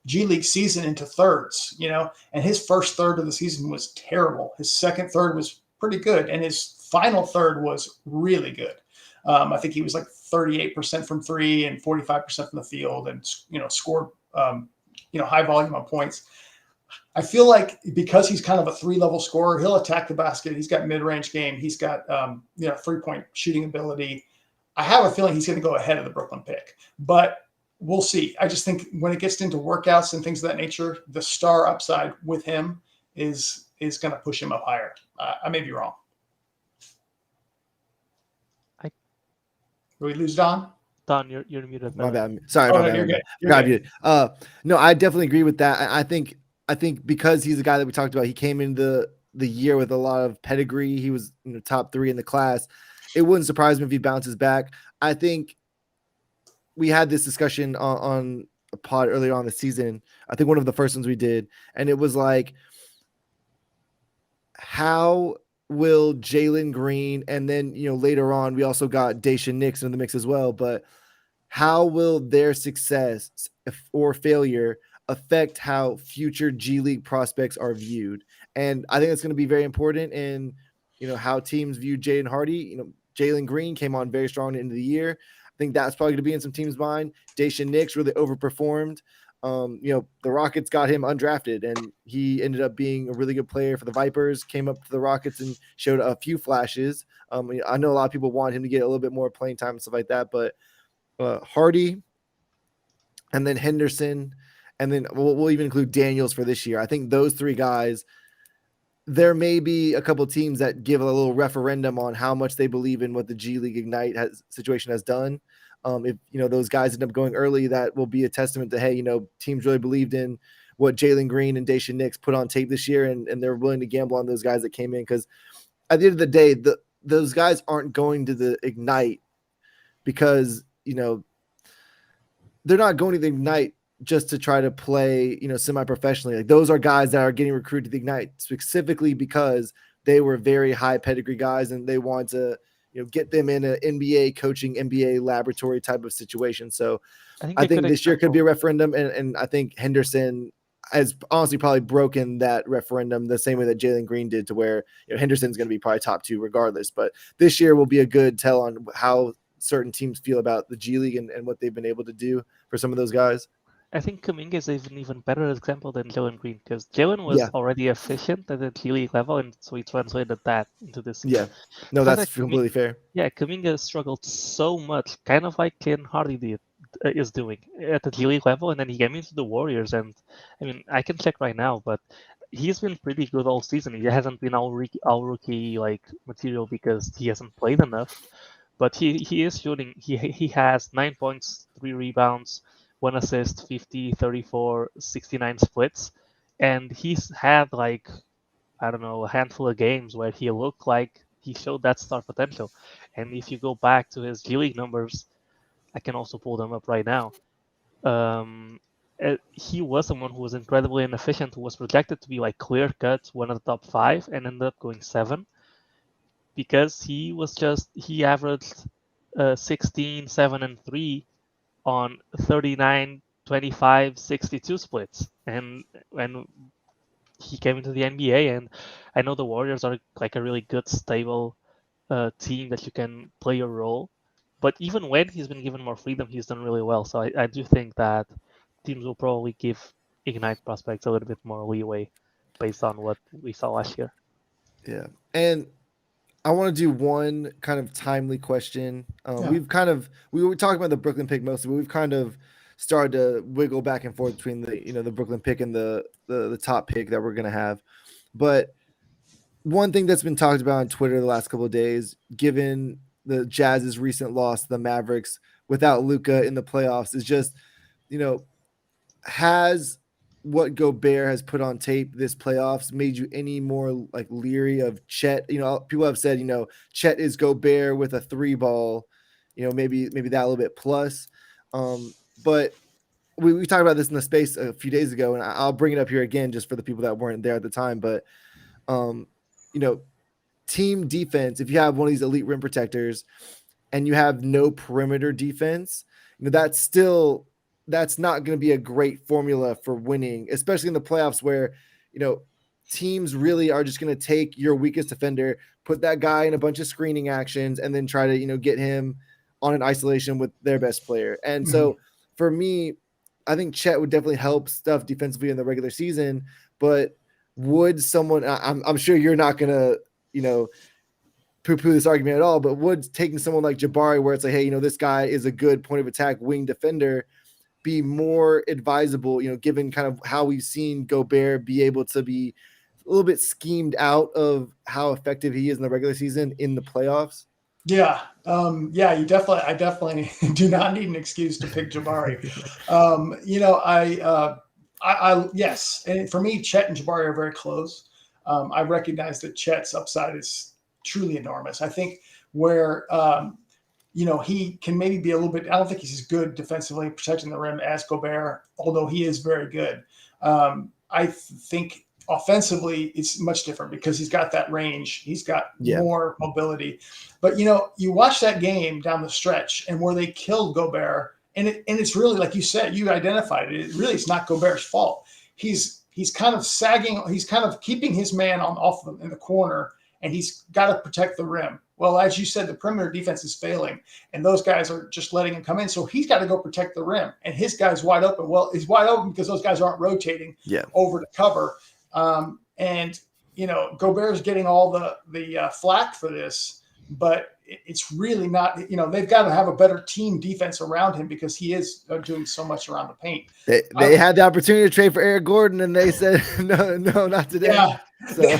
G League season into thirds. You know, and his first third of the season was terrible. His second third was pretty good, and his final third was really good. I think he was like 38% from three and 45% from the field, and scored high volume of points. I feel like because he's kind of a 3-level scorer, he'll attack the basket. He's got mid-range game. He's got 3-point shooting ability. I have a feeling he's going to go ahead of the Brooklyn pick, but we'll see. I just think when it gets into workouts and things of that nature, the star upside with him is going to push him up higher. I may be wrong. Did we lose Don? Don, you're muted. My bad. Sorry, my bad. You're good. No, I definitely agree with that. I think because he's a guy that we talked about, he came into the year with a lot of pedigree. He was top 3 in the class. It wouldn't surprise me if he bounces back. I think we had this discussion on a pod earlier on the season. I think one of the first ones we did, and it was like, how will Jalen Green, and then later on we also got Jae'Sean Tate in the mix as well, but how will their success or failure affect how future G League prospects are viewed? And I think that's going to be very important in how teams view Jaden Hardy. Jalen Green came on very strong into the year. I think that's probably going to be in some teams' mind. Jae'Sean Tate really overperformed. The Rockets got him undrafted, and he ended up being a really good player for the Vipers, came up to the Rockets and showed a few flashes. I know a lot of people want him to get a little bit more playing time and stuff like that, but Hardy and then Henderson, and then we'll even include Daniels for this year. I think those 3 guys, there may be a couple teams that give a little referendum on how much they believe in what the G League Ignite situation has done. If those guys end up going early, that will be a testament to, hey, teams really believed in what Jalen Green and Jae'Sean Tate put on tape this year, and they're willing to gamble on those guys that came in, because at the end of the day, those guys aren't going to the Ignite because they're not going to the Ignite just to try to play semi-professionally. Like, those are guys that are getting recruited to the Ignite specifically because they were very high pedigree guys, and they want to get them in an NBA coaching, NBA laboratory type of situation. So I think this year could be a referendum. And I think Henderson has honestly probably broken that referendum the same way that Jalen Green did, to where Henderson's going to be probably top 2 regardless. But this year will be a good tell on how certain teams feel about the G League and what they've been able to do for some of those guys. I think Kuminga is an even better example than Jalen Green, because Jalen was already efficient at the G League level, and so he translated that into this. Yeah, no, that's completely fair. Yeah, Kuminga struggled so much, kind of like Ken Hardy is doing at the G League level, and then he came into the Warriors, and I mean, I can check right now, but he's been pretty good all season. He hasn't been all rookie like material because he hasn't played enough. But he is shooting. He has 9 points, 3 rebounds, 1 assist, 50, 34, 69 splits, and he's had like, I don't know, a handful of games where he looked like he showed that star potential. And if you go back to his G League numbers, I can also pull them up right now. He was someone who was incredibly inefficient, who was projected to be like clear cut one of the top 5 and ended up going 7 because he averaged 16, 7, and 3 on 39, 25, 62 splits. And when he came into the NBA, and I know the Warriors are like a really good, stable team that you can play your role. But even when he's been given more freedom, he's done really well. So I do think that teams will probably give Ignite prospects a little bit more leeway based on what we saw last year. Yeah. And I want to do one kind of timely question. We were talking about the Brooklyn pick mostly, but we've kind of started to wiggle back and forth between the Brooklyn pick and the top pick that we're going to have. But one thing that's been talked about on Twitter the last couple of days, given the Jazz's recent loss to the Mavericks without Luka in the playoffs, is just, has what Gobert has put on tape this playoffs made you any more like leery of Chet? People have said, Chet is Gobert with a 3-ball, maybe that a little bit plus. But we talked about this in the space a few days ago, and I'll bring it up here again just for the people that weren't there at the time. But, team defense, if you have one of these elite rim protectors and you have no perimeter defense, that's not going to be a great formula for winning, especially in the playoffs where, teams really are just going to take your weakest defender, put that guy in a bunch of screening actions, and then try to, get him on an isolation with their best player. And so for me, I think Chet would definitely help stuff defensively in the regular season, but would someone, I'm sure you're not going to, poo-poo this argument at all, but would taking someone like Jabari, where it's like, hey, this guy is a good point of attack wing defender, be more advisable, given kind of how we've seen Gobert be able to be a little bit schemed out of how effective he is in the regular season in the playoffs? Yeah. I definitely do not need an excuse to pick Jabari. Yes. And for me, Chet and Jabari are very close. I recognize that Chet's upside is truly enormous. I think where, he can maybe be a little bit, I don't think he's as good defensively protecting the rim as Gobert, although he is very good. I think offensively it's much different because he's got that range. He's got more mobility. But, you watch that game down the stretch and where they killed Gobert, and it's really, like you said, you identified it. It really is not Gobert's fault. He's kind of sagging. He's kind of keeping his man off in the corner, and he's got to protect the rim. Well, as you said, the perimeter defense is failing, and those guys are just letting him come in. So he's got to go protect the rim, and his guy's wide open. Well, he's wide open because those guys aren't rotating over to cover. Gobert's getting all the flack for this, but it's really not, they've got to have a better team defense around him because he is doing so much around the paint. They had the opportunity to trade for Eric Gordon, and they said, no, not today. Yeah. So.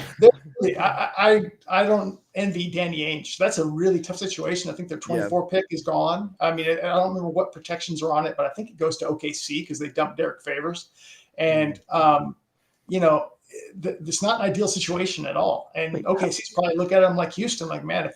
I don't envy Danny Ainge. That's a really tough situation. I think their 24 pick is gone. I mean, I don't remember what protections are on it, but I think it goes to OKC because they dumped Derek Favors. And, it's not an ideal situation at all. And OKC's probably look at them like Houston, like, man,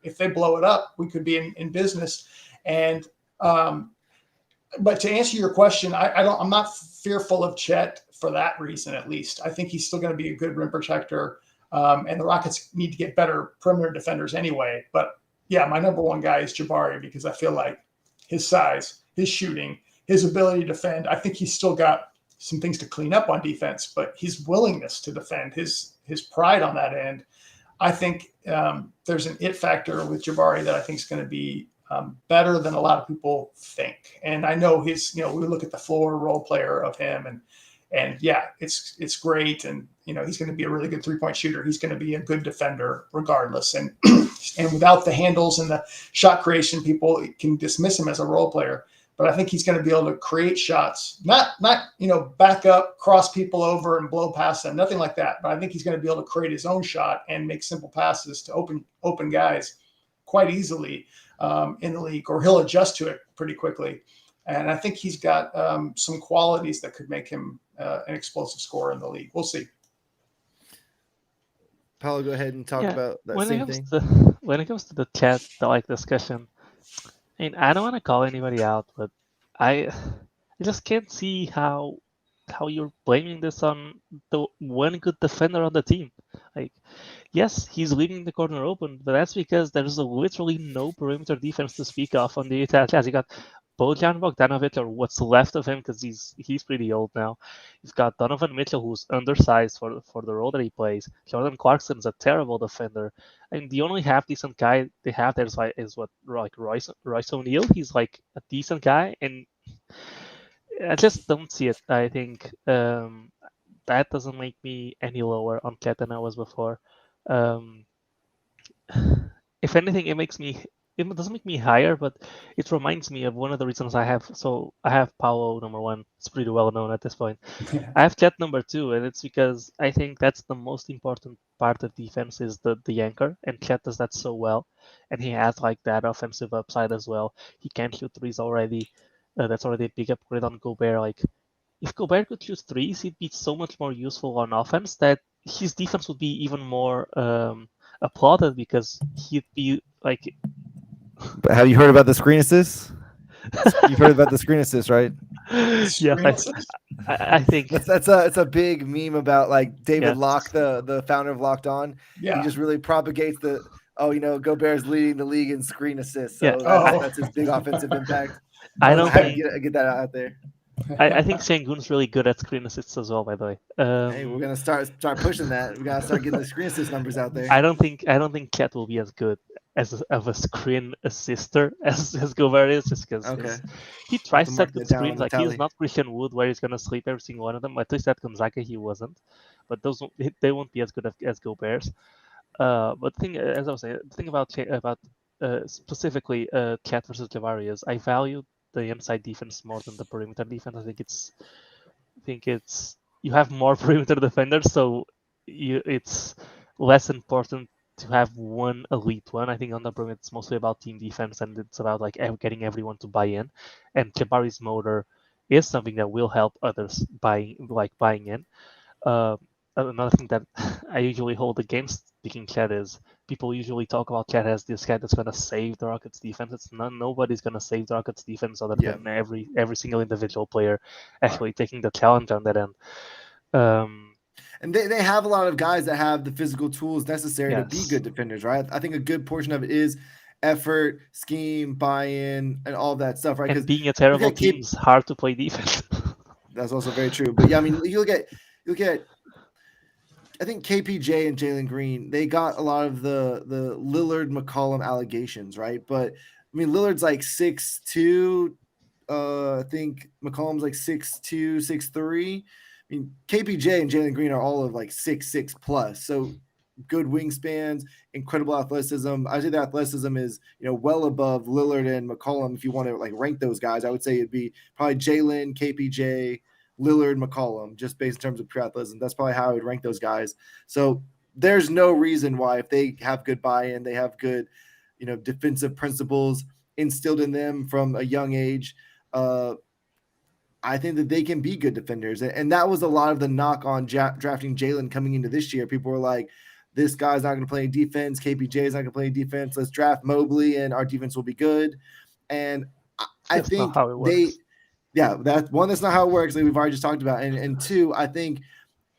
if they blow it up, we could be in business. And, but to answer your question, I'm not fearful of Chet for that reason, at least. I think he's still going to be a good rim protector. And the Rockets need to get better perimeter defenders anyway. But yeah, my number one guy is Jabari because I feel like his size, his shooting, his ability to defend, I think he's still got some things to clean up on defense, but his willingness to defend, his pride on that end, I think there's an it factor with Jabari that I think is going to be better than a lot of people think. And I know we look at the floor role player of him and yeah, it's great. And, he's going to be a really good 3-point shooter. He's going to be a good defender regardless. And, and without the handles and the shot creation, people can dismiss him as a role player. but I think he's going to be able to create shots, not back up, cross people over and blow past them, nothing like that. But I think he's going to be able to create his own shot and make simple passes to open guys quite easily in the league, or he'll adjust to it pretty quickly. And I think he's got some qualities that could make him an explosive scorer in the league. We'll see. Paulo, go ahead and talk about that same thing. When it comes to the chat, the discussion, I mean, I don't want to call anybody out, but I just can't see how you're blaming this on the one good defender on the team. Like, yes, he's leaving the corner open, but that's because there's literally no perimeter defense to speak of on the Utah Jazz. You got Bojan Bogdanovic, or what's left of him, because he's pretty old now. You've got Donovan Mitchell, who's undersized for the role that he plays. Jordan Clarkson's a terrible defender, and the only half decent guy they have there is Royce O'Neal. He's like a decent guy, and I just don't see it. I think that doesn't make me any lower on Cat than I was before. If anything, it doesn't make me higher, but it reminds me of one of the reasons I have. So I have Paulo number 1. It's pretty well known at this point. Yeah. I have Chet number 2, and it's because I think that's the most important part of defense is the anchor, and Chet does that so well, and he has like that offensive upside as well. He can shoot threes already. That's already a big upgrade on Gobert. Like, if Gobert could shoot threes, he'd be so much more useful on offense that his defense would be even more applauded, because he'd be like. But have you heard about the screen assist? You've heard about the screen assist, right? Yeah, I think that's a big meme about like David Locke, the founder of Locked On. Yeah. He just really propagates Gobert's leading the league in screen assists. So Yeah. that's his big offensive impact. I don't think get that out there. I think Sengun's really good at screen assists as well, by the way. Hey, we're gonna start pushing that. We gotta start getting the screen assist numbers out there. I don't think Cat will be as good of a screen assister as Gobert is, just because he tries to set good screens. Like, he's not Christian Wood, where he's gonna sleep every single one of them. At least at Gonzaga he wasn't, but they won't be as good as Gobert's. But as I was saying, the thing about specifically Cat versus Jabari is I value the inside defense more than the perimeter defense. I think it's you have more perimeter defenders, so it's less important to have one elite one. I think on the perimeter it's mostly about team defense, and it's about like getting everyone to buy in. And Jabari's motor is something that will help others buying in. Another thing that I usually hold against picking Chet is people usually talk about Chet as this guy that's going to save the Rockets defense. It's nobody's going to save the Rockets defense other than every single individual player actually taking the challenge on that end. And they have a lot of guys that have the physical tools necessary to be good defenders, right? I think a good portion of it is effort, scheme, buy-in, and all that stuff, right? Because being a terrible team is hard to play defense. That's also very true. But yeah, I mean, you look at I think KPJ and Jalen Green, they got a lot of the Lillard McCollum allegations, right? But I mean, Lillard's like 6'2". I think McCollum's like 6'2", 6'3". I mean, KPJ and Jalen Green are all of like 6'6" plus. So good wingspans, incredible athleticism. I say the athleticism is, well above Lillard and McCollum. If you want to like rank those guys, I would say it'd be probably Jalen, KPJ, Lillard, McCollum, just based in terms of pure athleticism. That's probably how I would rank those guys. So there's no reason why, if they have good buy-in, they have good, defensive principles instilled in them from a young age, I think that they can be good defenders. And that was a lot of the knock on drafting Jalen coming into this year. People were like, this guy's not going to play defense. KPJ is not going to play defense. Let's draft Mobley and our defense will be good. And I think that's not how it works. Like we've already just talked about. And two, I think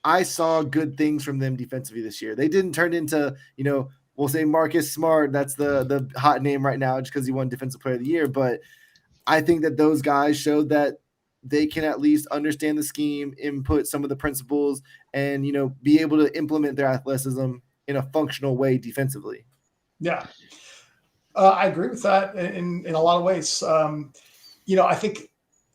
I saw good things from them defensively this year. They didn't turn into, we'll say Marcus Smart. That's the hot name right now just because he won Defensive Player of the Year. But I think that those guys showed that they can at least understand the scheme, input some of the principles, and, be able to implement their athleticism in a functional way defensively. Yeah. I agree with that in a lot of ways. I think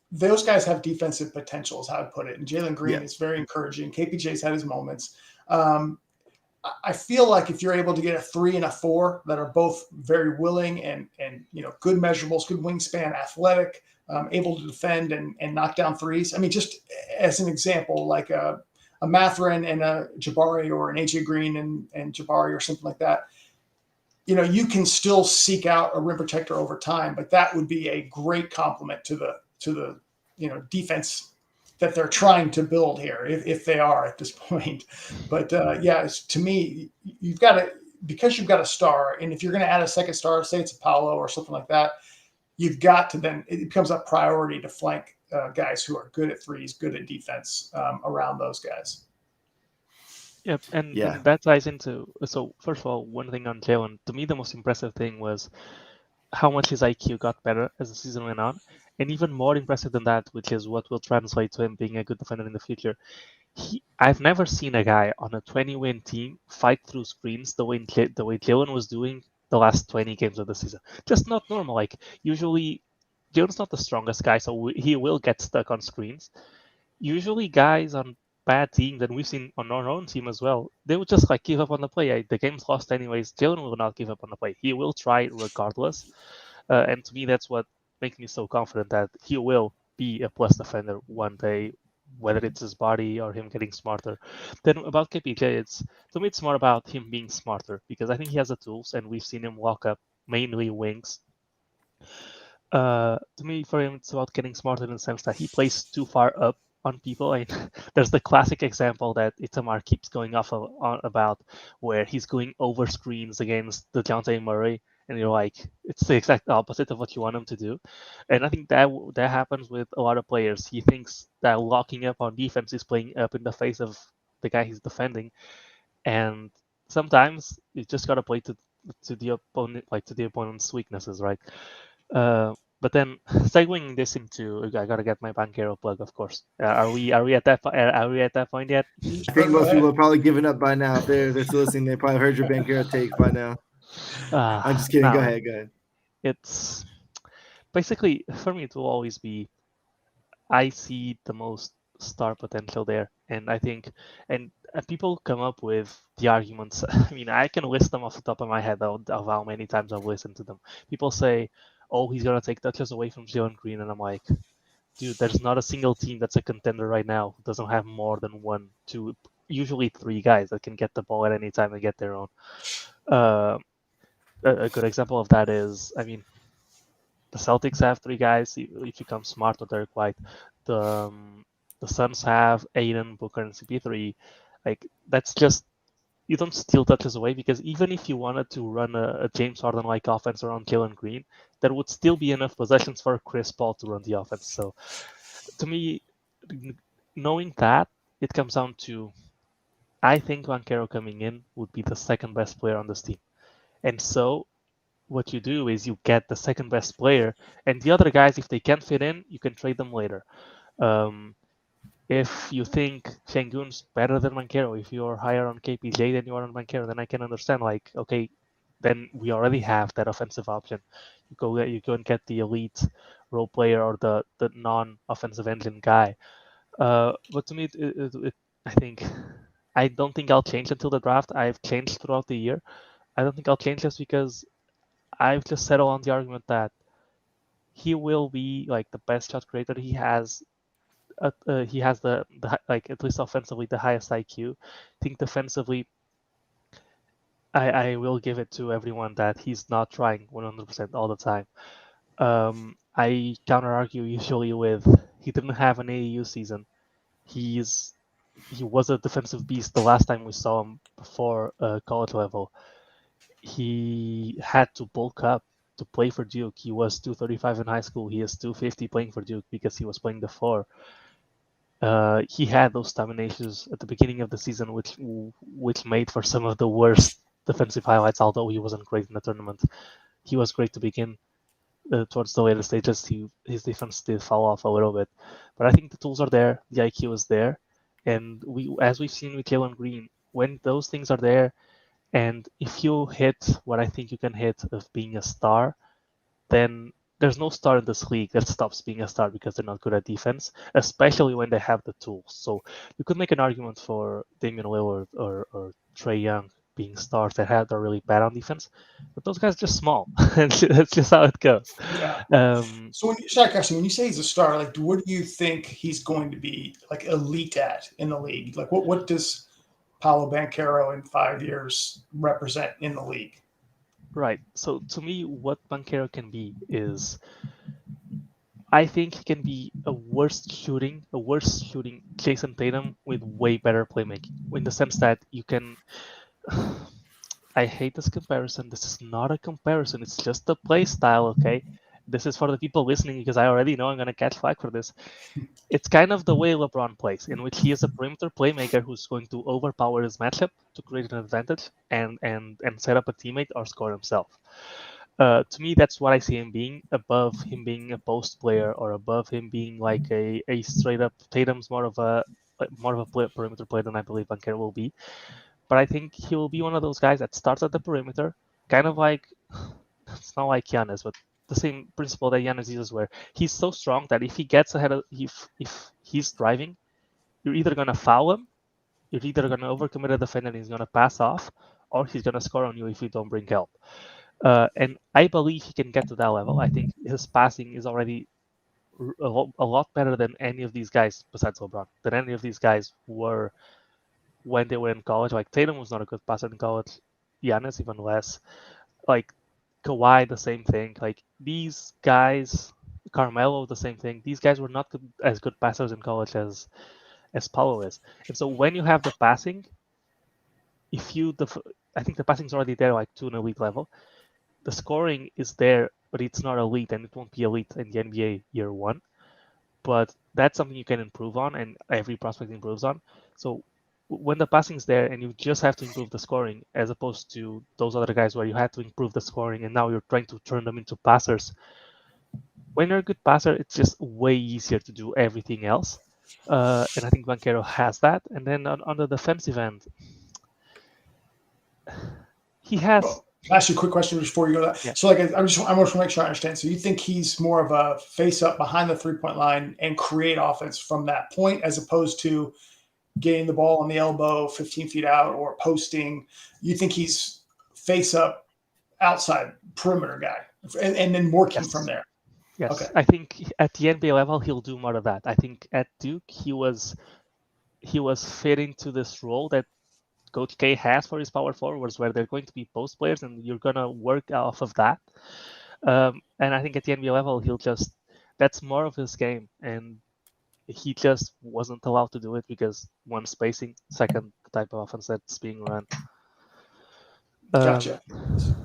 those guys have defensive potential is how I put it. And Jalen Green is very encouraging. KPJ's had his moments. I feel like if you're able to get a 3 and a 4 that are both very willing and good measurables, good wingspan, athletic, able to defend and knock down threes. I mean, just as an example, like a Mathurin and a Jabari, or an AJ Green and Jabari, or something like that. You can still seek out a rim protector over time, but that would be a great complement to the defense that they're trying to build here, if they are at this point. But to me, because you've got a star, and if you're going to add a second star, say it's a Paulo or something like that, you've got to then, it becomes a priority to flank guys who are good at threes, good at defense around those guys. Yep, and that ties into, so first of all, one thing on Jalen, to me the most impressive thing was how much his IQ got better as the season went on, and even more impressive than that, which is what will translate to him being a good defender in the future. I've never seen a guy on a 20-win team fight through screens the way Jalen was doing the last 20 games of the season. Just not normal. Like, usually Jalen's not the strongest guy, so he will get stuck on screens. Usually guys on bad teams, and we've seen on our own team as well, they would just like give up on the play. The game's lost anyways. Jalen will not give up on the play. He will try regardless. And to me, that's what makes me so confident that he will be a plus defender one day, whether it's his body or him getting smarter. Then about KPJ, to me it's more about him being smarter, because I think he has the tools, and we've seen him walk up mainly wings. To me, for him, it's about getting smarter in the sense that he plays too far up on people. There's the classic example that Itamar keeps going off on about, where he's going over screens against the DeJounte Murray, and you're like, it's the exact opposite of what you want him to do. And I think that happens with a lot of players. He thinks that locking up on defense is playing up in the face of the guy he's defending, and sometimes you just gotta play to the opponent, like to the opponent's weaknesses, right? But then segueing this into, I gotta get my Banchero plug, of course. Are we at that point yet? I think most people have probably given up by now. If they're still listening, they probably heard your Banchero take by now. I'm just kidding. Go ahead. It's basically, for me, it will always be, I see the most star potential there, and I think, and people come up with the arguments. I mean, I can list them off the top of my head of how many times I've listened to them. People say, oh, he's going to take touches away from Jalen Green. And I'm like, dude, there's not a single team that's a contender right now who doesn't have more than 1, 2, usually 3 guys that can get the ball at any time and get their own. A good example of that is, I mean, the Celtics have 3 guys. If you come smart with Derek White, the Suns have Aiden, Booker, and CP3. Like, that's just, you don't steal touches away, because even if you wanted to run a James Harden-like offense around Jalen Green, there would still be enough possessions for Chris Paul to run the offense. So, to me, knowing that, it comes down to, I think Banchero coming in would be the second best player on this team. And so, what you do is you get the second best player, and the other guys, if they can't fit in, you can trade them later. If you think Şengün's better than Banchero, if you're higher on KPJ than you are on Banchero, then I can understand, like, okay, then we already have that offensive option. You go and get the elite role player or the non-offensive engine guy. But to me, I don't think I'll change until the draft. I've changed throughout the year. I don't think I'll change just because I've just settled on the argument that he will be like the best shot creator. He has the like, at least offensively, the highest IQ. I think defensively, I will give it to everyone that he's not trying 100% all the time. I counter argue usually with, he didn't have an AAU season. He was a defensive beast the last time we saw him before college level. He had to bulk up to play for Duke. He was 235 in high school. He is 250 playing for Duke because he was playing the 4. He had those stamina issues at the beginning of the season, which made for some of the worst defensive highlights. Although he wasn't great in the tournament, he was great to begin. Towards the later stages, his defense did fall off a little bit, but I think the tools are there, the IQ is there, and as we've seen with Jalen Green, when those things are there, and if you hit what I think you can hit of being a star, then there's no star in this league that stops being a star because they're not good at defense, especially when they have the tools. So you could make an argument for Damian Lillard or Trae Young being stars that are really bad on defense, but those guys are just small. That's just how it goes. Yeah. Um, So when you say he's a star, like, what do you think he's going to be like elite at in the league? Like, what does Paulo Banchero in 5 years represent in the league? right. So to me, what Banchero can be is, I think he can be a worse shooting Jae'Sean Tatum with way better playmaking. In the sense that you can. I hate this comparison. This is not a comparison. It's just a play style, okay? This is for the people listening because I already know I'm going to catch flack for this. It's kind of the way LeBron plays, in which he is a perimeter playmaker who's going to overpower his matchup to create an advantage and set up a teammate or score himself. To me, that's what I see him being, above him being a post player or above him being like a straight up. Tatum's more of a perimeter player than I believe Banchero will be. But I think he will be one of those guys that starts at the perimeter, kind of like, it's not like Giannis, but the same principle that Giannis uses, where he's so strong that if he gets ahead of, if he's driving, you're either gonna foul him, you're either gonna overcommit a defender and he's gonna pass off, or he's gonna score on you if you don't bring help. And I believe he can get to that level. I think his passing is already a lot better than any of these guys besides LeBron, than any of these guys were when they were in college. Like Tatum was not a good passer in college. Giannis even less. Like Kawhi, the same thing. Like these guys, Carmelo, the same thing. These guys were not as good passers in college as Paulo is. And so when you have the passing, I think the passing's already there, like to an elite level. The scoring is there, but it's not elite, and it won't be elite in the NBA year one. But that's something you can improve on, and every prospect improves on. So when the passing's there and you just have to improve the scoring, as opposed to those other guys where you had to improve the scoring and now you're trying to turn them into passers. When you're a good passer, it's just way easier to do everything else. And I think Banchero has that. And then on the defensive end, he has. Well, I'll ask you a quick question before you go to that. Yeah. So, like, I want to make sure I understand. So, you think he's more of a face up behind the 3-point line and create offense from that point, as opposed to getting the ball on the elbow 15 feet out or posting? You think he's face up outside perimeter guy and then working from there? Yes. Okay. I think at the NBA level, he'll do more of that. I think at Duke, he was fit into this role that Coach K has for his power forwards, where they're going to be post players and you're going to work off of that. And I think at the NBA level, that's more of his game. And he just wasn't allowed to do it because, one, spacing, second, the type of offense that's being run. Gotcha.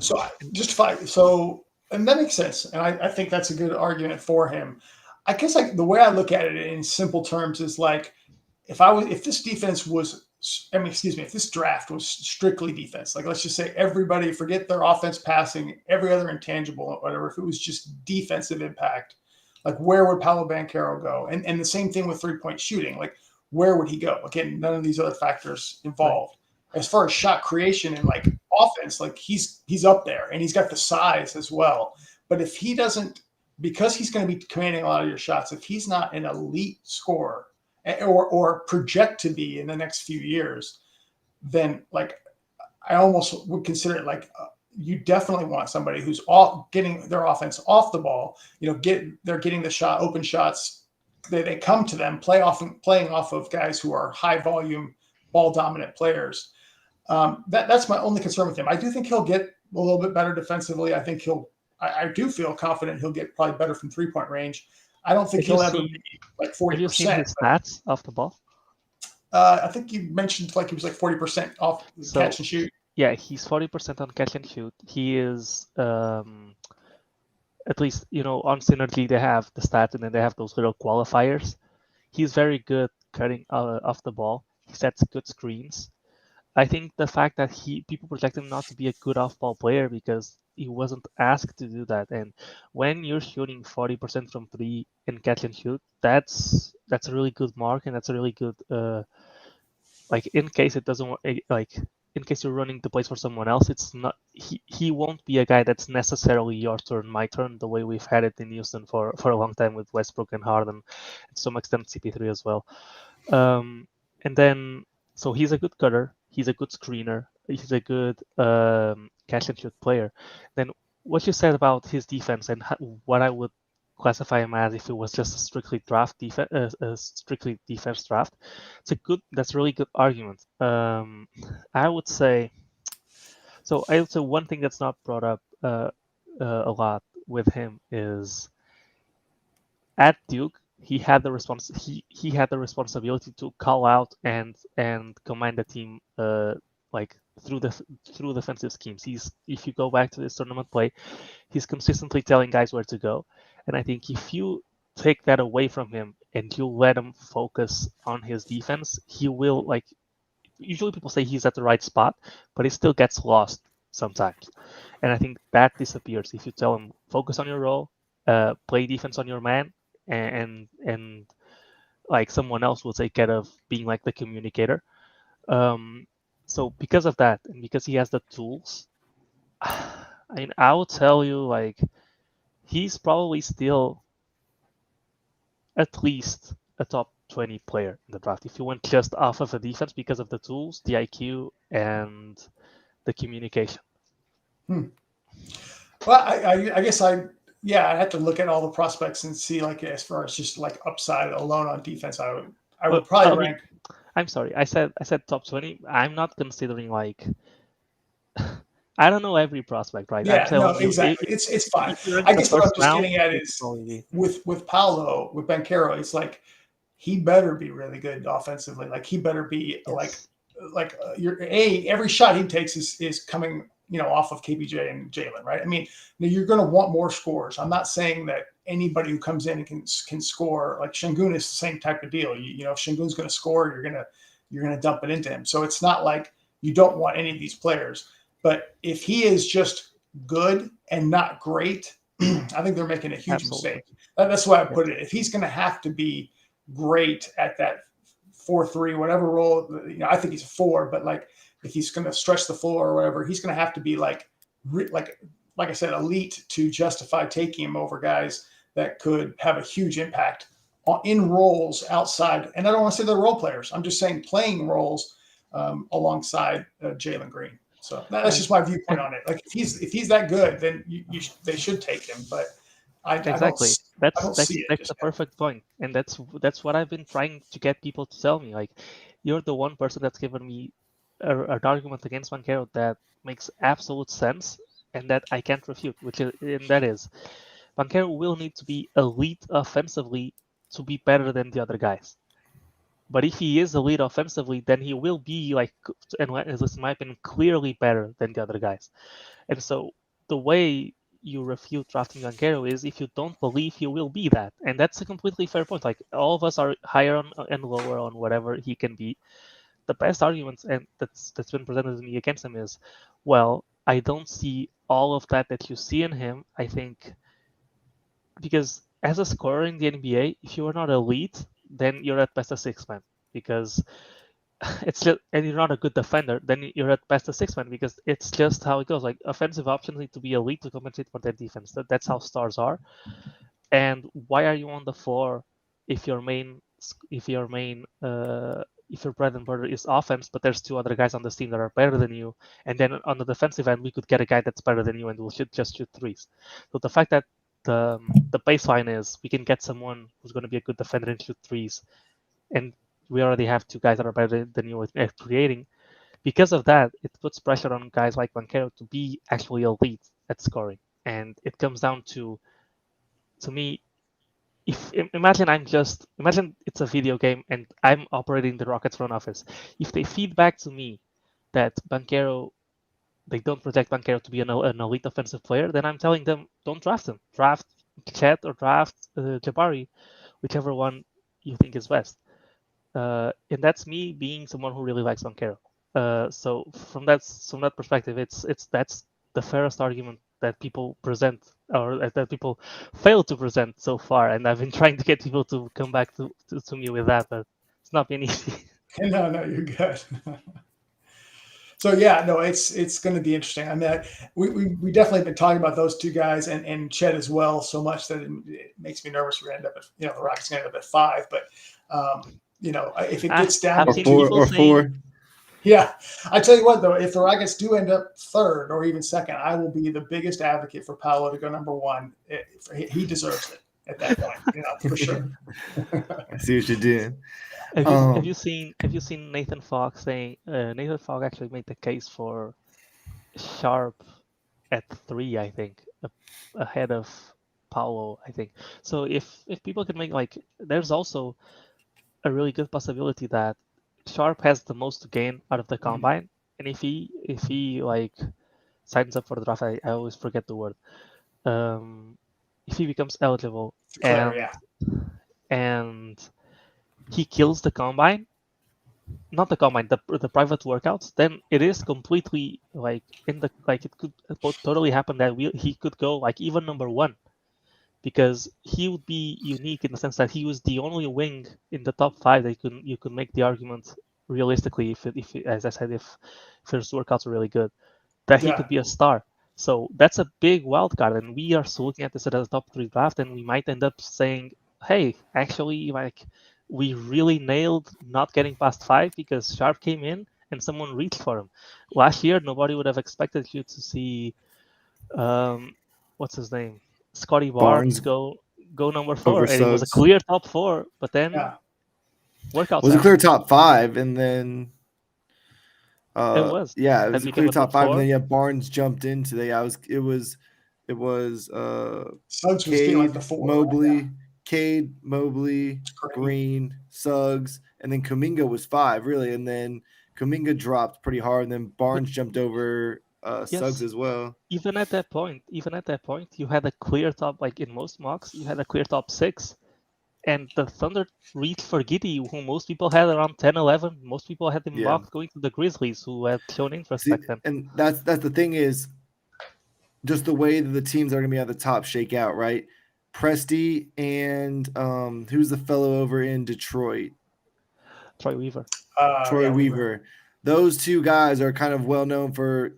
So and that makes sense. And I think that's a good argument for him. I guess like the way I look at it in simple terms is like, if this draft was strictly defense, like let's just say everybody forget their offense, passing, every other intangible, whatever, if it was just defensive impact, like where would Paulo Banchero go? And the same thing with 3-point shooting, like where would he go? Again, none of these other factors involved. Right. As far as shot creation and like offense, like he's up there and he's got the size as well. But if he doesn't, because he's going to be commanding a lot of your shots, if he's not an elite scorer or project to be in the next few years, then like I almost would consider it like you definitely want somebody who's getting their offense off the ball. They're getting the open shots. They come to them, playing off of guys who are high volume, ball dominant players. That's my only concern with him. I do think he'll get a little bit better defensively. I do feel confident he'll get probably better from 3-point range. I don't think he'll ever be like 40%. Have you seen his stats off the ball? I think you mentioned like he was like 40% off catch and shoot. Yeah, he's 40% on catch and shoot. He is, at least, on Synergy, they have the stats and then they have those little qualifiers. He's very good cutting off the ball. He sets good screens. I think the fact that people project him not to be a good off-ball player because he wasn't asked to do that. And when you're shooting 40% from 3 in catch and shoot, that's a really good mark, and that's a really good like in case it doesn't like in case you're running the plays for someone else, it's not he won't be a guy that's necessarily your turn, my turn, the way we've had it in Houston for a long time with Westbrook and Harden, and to some extent CP3 as well. And then so he's a good cutter. He's a good screener. he's a good catch and shoot player. Then what you said about his defense and what I would classify him as if it was just a strictly defense draft, that's a really good argument. I would say one thing that's not brought up a lot with him is at Duke he had the responsibility to call out and command the team like through defensive schemes. If you go back to his tournament play, he's consistently telling guys where to go, and I think if you take that away from him and you let him focus on his defense, he will, like, usually people say he's at the right spot, but he still gets lost sometimes, and I think that disappears if you tell him focus on your role, play defense on your man, and like someone else will take care of being like the communicator. So because of that, and because he has the tools, I mean, I will tell you, like, he's probably still at least a top 20 player in the draft if you went just off of the defense because of the tools, the IQ, and the communication. Well, I guess I have to look at all the prospects and see, like, as far as just like upside alone on defense, I would probably rank. I'm sorry, I said top 20. I'm not considering, like, I don't know every prospect, right? Yeah, no, exactly. It's fine. I guess what I'm just getting at is with Paulo, with Banchero, it's like he better be really good offensively. Like he better be every shot he takes is coming, off of KPJ and Jalen, right? I mean, you're going to want more scores. I'm not saying that anybody who comes in and can score. Like Şengün is the same type of deal. If Şengün's going to score, you're gonna dump it into him. So it's not like you don't want any of these players. But if he is just good and not great, I think they're making a huge mistake. That's why I put it. If he's going to have to be great at that 4-3, whatever role, I think he's a 4. But like if he's going to stretch the floor or whatever, he's going to have to be like I said, elite to justify taking him over guys that could have a huge impact in roles outside. And I don't want to say they're role players. I'm just saying playing roles alongside Jalen Green. So that's just my viewpoint on it. Like if he's that good, then they should take him. But exactly. That's the perfect point, and that's what I've been trying to get people to tell me. Like, you're the one person that's given me an argument against Banchero that makes absolute sense, and that I can't refute. That is, Banchero will need to be elite offensively to be better than the other guys. But if he is elite offensively, then he will be, like, and at least in my opinion, clearly better than the other guys. And so the way you refute drafting Banchero is if you don't believe he will be that. And that's a completely fair point. Like, all of us are higher on and lower on whatever he can be. The best arguments, and that's been presented to me against him, is, well, I don't see all of that you see in him. I think because as a scorer in the NBA, if you are not elite, then you're at best a 6-man, because it's just, and you're not a good defender, then you're at best a 6-man, because it's just how it goes. Like, offensive options need to be elite to compensate for their defense. That's how stars are. And why are you on the floor if your bread and butter is offense, but there's 2 other guys on this team that are better than you, and then on the defensive end we could get a guy that's better than you and we'll just shoot threes. So the fact that the baseline is we can get someone who's going to be a good defender and shoot threes, and we already have 2 guys that are better than you at creating. Because of that, it puts pressure on guys like Banchero to be actually elite at scoring. And it comes down to me, imagine it's a video game and I'm operating the Rockets front office. If they feed back to me that they don't project Banchero to be an elite offensive player, then I'm telling them, don't draft him. Draft Chet or draft Jabari, whichever one you think is best. And that's me being someone who really likes Banchero. So from that perspective, that's the fairest argument that people present, or that people fail to present so far. And I've been trying to get people to come back to me with that, but it's not been easy. No, you're good. So yeah, no, it's going to be interesting. I mean, we definitely been talking about those 2 guys and Chet as well so much that it makes me nervous. We're going to end up at, the Rockets going to end up at 5. But if it gets down to 4. Yeah, I tell you what though, if the Rockets do end up third or even second, I will be the biggest advocate for Paulo to go number one. He deserves it at that point, for sure. I see what you're doing. Have you seen Nathan Fogg saying Nathan Fogg actually made the case for Sharp at 3, I think, ahead of Paulo, I think. So if people can make there's also a really good possibility that Sharp has the most to gain out of the combine, and if he like signs up for the draft, I always forget the word. If he becomes eligible and he kills the combine, not the combine, the private workouts, then it is completely it could totally happen that he could go even number 1, because he would be unique in the sense that he was the only wing in the top 5 that you could make the argument realistically if as I said, if his workouts are really good, that he could be a star. So that's a big wild card, and we are still looking at this as a top 3 draft, and we might end up saying, hey, actually, we really nailed not getting past 5 because Sharp came in and someone reached for him. Last year, nobody would have expected you to see, what's his name, Scotty Barnes go number 4, and it was a clear top 4, but then workouts. It was a clear top 5, and then it was a clear top 5, and then Barnes jumped into it was Suggs was Cade, like the 4, Mobley, Cade, Mobley, Green, Suggs, and then Kuminga was 5 really, and then Kuminga dropped pretty hard, and then Barnes jumped over Suggs as well. Even at that point, you had a clear top, in most mocks, you had a clear top 6. And the Thunder reached for Giddey, who most people had around 10, 11. Most people had him mocked going to the Grizzlies, who had shown interest back then. And that's the thing is, just the way that the teams are going to be at the top shake out, right? Presti and who's the fellow over in Detroit? Troy Weaver. Weaver. Those 2 guys are kind of well known for,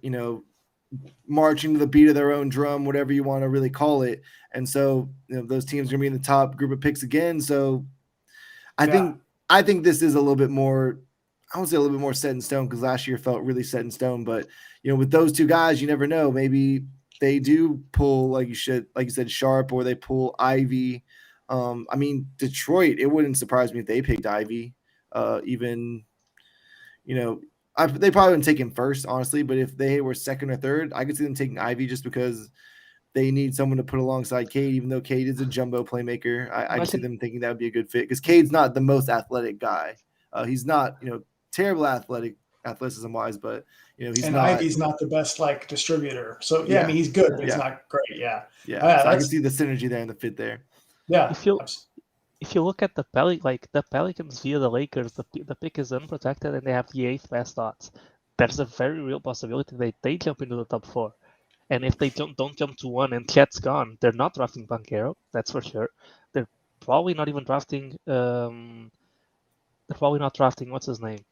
marching to the beat of their own drum, whatever you want to really call it. And so, those teams are going to be in the top group of picks again. So I think this is a little bit more, I won't say a little bit more set in stone, because last year felt really set in stone. But, with those 2 guys, you never know. Maybe they do pull, like you said, Sharp, or they pull Ivy. I mean, Detroit, it wouldn't surprise me if they picked Ivy. Even, they probably wouldn't take him first, honestly, but if they were second or third, I could see them taking Ivy just because they need someone to put alongside Cade, even though Cade is a jumbo playmaker. I could see them thinking that would be a good fit, because Cade's not the most athletic guy. He's not, terrible athleticism-wise, but, he's not. Ivy's not the best, distributor. So, I mean, he's good, but he's not great, Yeah, so I can see the synergy there and the fit there. Yeah. If you look at the Pelicans via the Lakers, the pick is unprotected and they have the 8th best odds. There's a very real possibility that they jump into the top 4. And if they don't jump to 1 and Chet's gone, they're not drafting Banchero, that's for sure. They're probably not even drafting what's his name?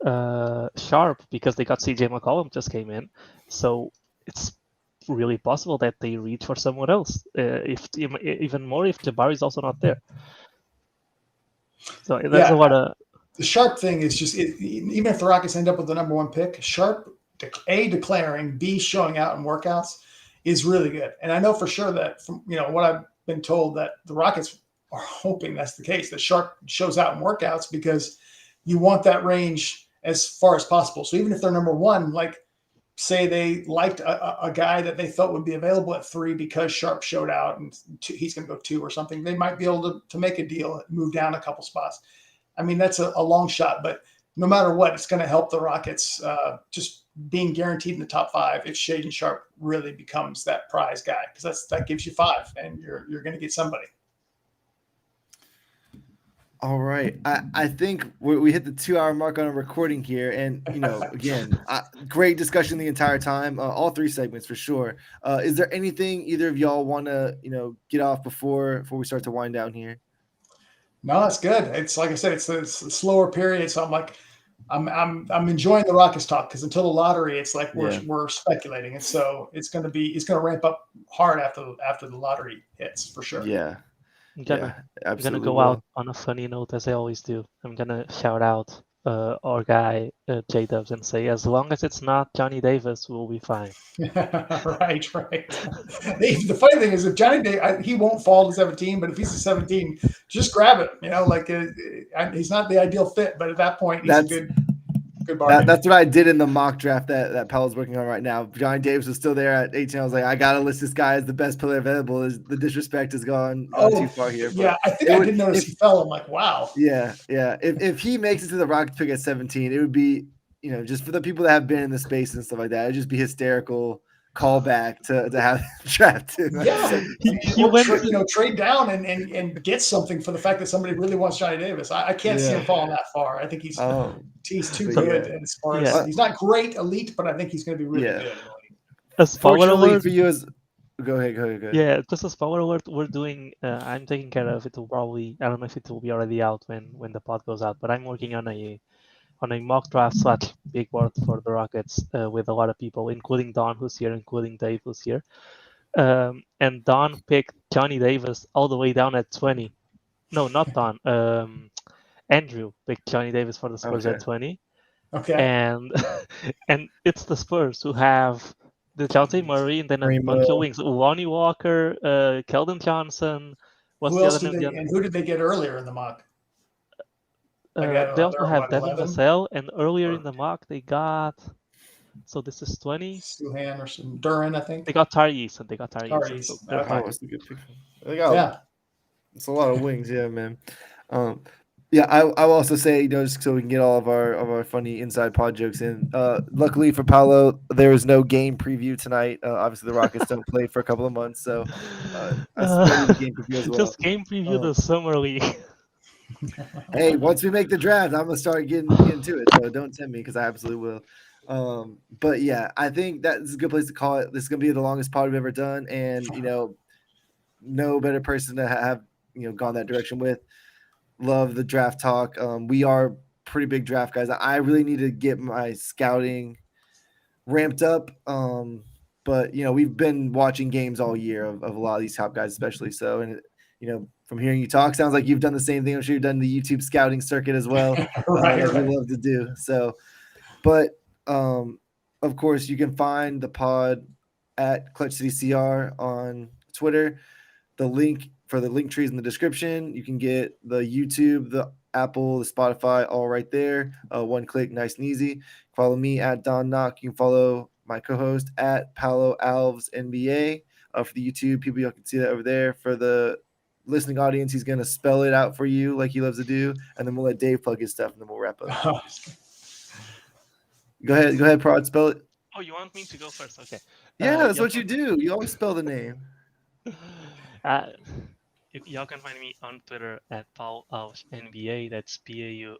Sharp, because they got CJ McCollum just came in. So it's really possible that they reach for someone else. Even more if Jabari's also not there. So there's a lot of. The Sharp thing is just even if the Rockets end up with the number 1 pick, Sharp declaring, B showing out in workouts is really good. And I know for sure that from what I've been told, that the Rockets are hoping that's the case, that Sharp shows out in workouts, because you want that range as far as possible. So even if they're number 1, say they liked a guy that they thought would be available at 3 because Sharp showed out and he's going to go 2 or something, they might be able to make a deal, move down a couple spots. I mean, that's a long shot, but no matter what, it's going to help the Rockets just being guaranteed in the top 5 if Shaedon Sharp really becomes that prize guy, because that gives you 5 and you're going to get somebody. All right. I think we hit the 2-hour mark on a recording here. And, again, great discussion the entire time. All 3 segments for sure. Is there anything either of y'all want to, get off before we start to wind down here? No, that's good. It's like I said, it's a slower period. So I'm enjoying the Rockets talk, because until the lottery, it's like we're speculating. And so it's going to ramp up hard after the lottery hits for sure. I'm gonna go out on a funny note, as I always do. I'm gonna shout out our guy J Dubs and say, as long as it's not Johnny Davis, we'll be fine. Right. The funny thing is, if Johnny Day, he won't fall to 17, but if he's a 17, just grab it. He's not the ideal fit, but at that point, he's a good bargain. That's what I did in the mock draft that Paolo's working on right now. Johnny Davis was still there at 18. I was like, I gotta list this guy as the best player available. The disrespect has gone too far here. Yeah, I think I did notice he fell. I'm like, wow. Yeah. If he makes it to the Rockets pick at 17, it would be, just for the people that have been in the space and stuff like that, it'd just be hysterical callback to have drafted. Yeah, he went trade down and get something for the fact that somebody really wants Johnny Davis. I can't see him falling that far. I think he's too good as far as he's not great elite, but I think he's going to be really good. Fortunately for you, go ahead. Yeah, just a spoiler alert. We're doing. I'm taking care of it. Will probably. I don't know if it will be already out when the pod goes out, but I'm working on a mock draft / big board for the Rockets with a lot of people, including Don, who's here, including Dave, who's here. And Don picked Johnny Davis all the way down at 20. No, not Don. Andrew picked Johnny Davis for the Spurs at 20. Okay. And it's the Spurs who have DeJounte Murray and then a bunch of wings. Lonnie Walker, Keldon Johnson. Who else who did they get earlier in the mock? They also have Devin Vassell, and earlier in the mock they got. So this is 20. Suhan or some Duran, I think. They got Tyrese. So they're fine. That's a good pick. It's a lot of wings, yeah, man. I'll also say, just so we can get all of our funny inside pod jokes in. Luckily for Paulo, there is no game preview tonight. Obviously, the Rockets don't play for a couple of months, so the game preview as well. Just game preview the summer league. Hey, once we make the draft, I'm gonna start getting into it. So don't tempt me because I absolutely will. But yeah, I think that is a good place to call it. This is gonna be the longest pod we've ever done, and no better person to have gone that direction with. Love the draft talk. We are pretty big draft guys. I really need to get my scouting ramped up. But we've been watching games all year of a lot of these top guys, especially so, and from hearing you talk, sounds like you've done the same thing. I'm sure you've done the YouTube scouting circuit as well. Right. We love to do so. But of course, you can find the pod at Clutch City CR on Twitter. The link for the link trees in the description. You can get the YouTube, the Apple, the Spotify, all right there. One click, nice and easy. Follow me at Don Knock. You can follow my co-host at Paulo Alves NBA. For the YouTube people, you can see that over there. For the listening audience, he's going to spell it out for you like he loves to do, and then we'll let Dave plug his stuff, and then we'll wrap up. Go ahead, Prod, spell it. Oh, you want me to go first? Okay. Yeah, that's what you do. You always spell the name. Y'all can find me on Twitter at Paulo Alves NBA. That's PAULO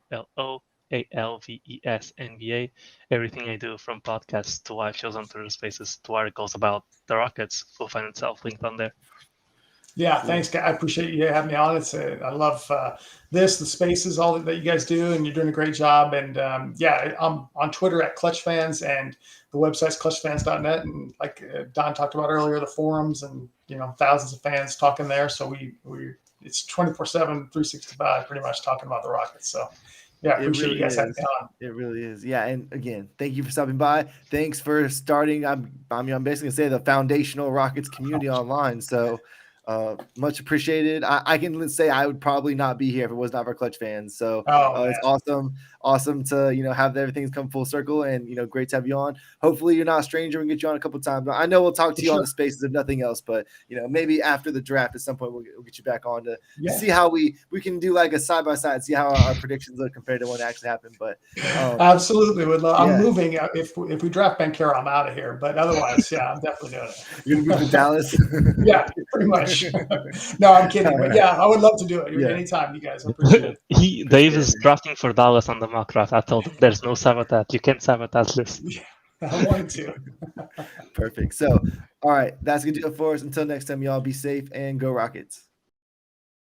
ALVES NBA. Everything I do, from podcasts to live shows on Twitter Spaces to articles about the Rockets, will find itself linked on there. Yeah, thanks, guys. I appreciate you having me on. I love the spaces, all that you guys do, and you're doing a great job. And I'm on Twitter at ClutchFans, and the website's ClutchFans.net. And like Don talked about earlier, the forums and thousands of fans talking there. So it's 24/7, 365, pretty much talking about the Rockets. So yeah, I appreciate you guys having me on. It really is. Yeah, and again, thank you for stopping by. Thanks for starting. I'm basically gonna say the foundational Rockets community online. So. Much appreciated. I can say I would probably not be here if it was not for Clutch Fans. So it's awesome to have everything's come full circle, and great to have you on. Hopefully you're not a stranger. We can get you on a couple of times. I know we'll talk to you on the spaces if nothing else, but maybe after the draft at some point we'll get you back on to see how we can do like a side by side, see how our predictions look compared to what actually happened. But absolutely would love. I'm moving. If we draft Bankero, I'm out of here. But otherwise, I'm definitely doing it. You're gonna move to Dallas? Yeah, pretty much. No, I'm kidding. But I would love to do it. Anytime, you guys. I appreciate it. Dave is drafting for Dallas on the mock draft. I told him there's no sabotage. You can't sabotage this. Yeah, I wanted to. Perfect. So, all right, that's gonna do it for us. Until next time, y'all be safe and go Rockets.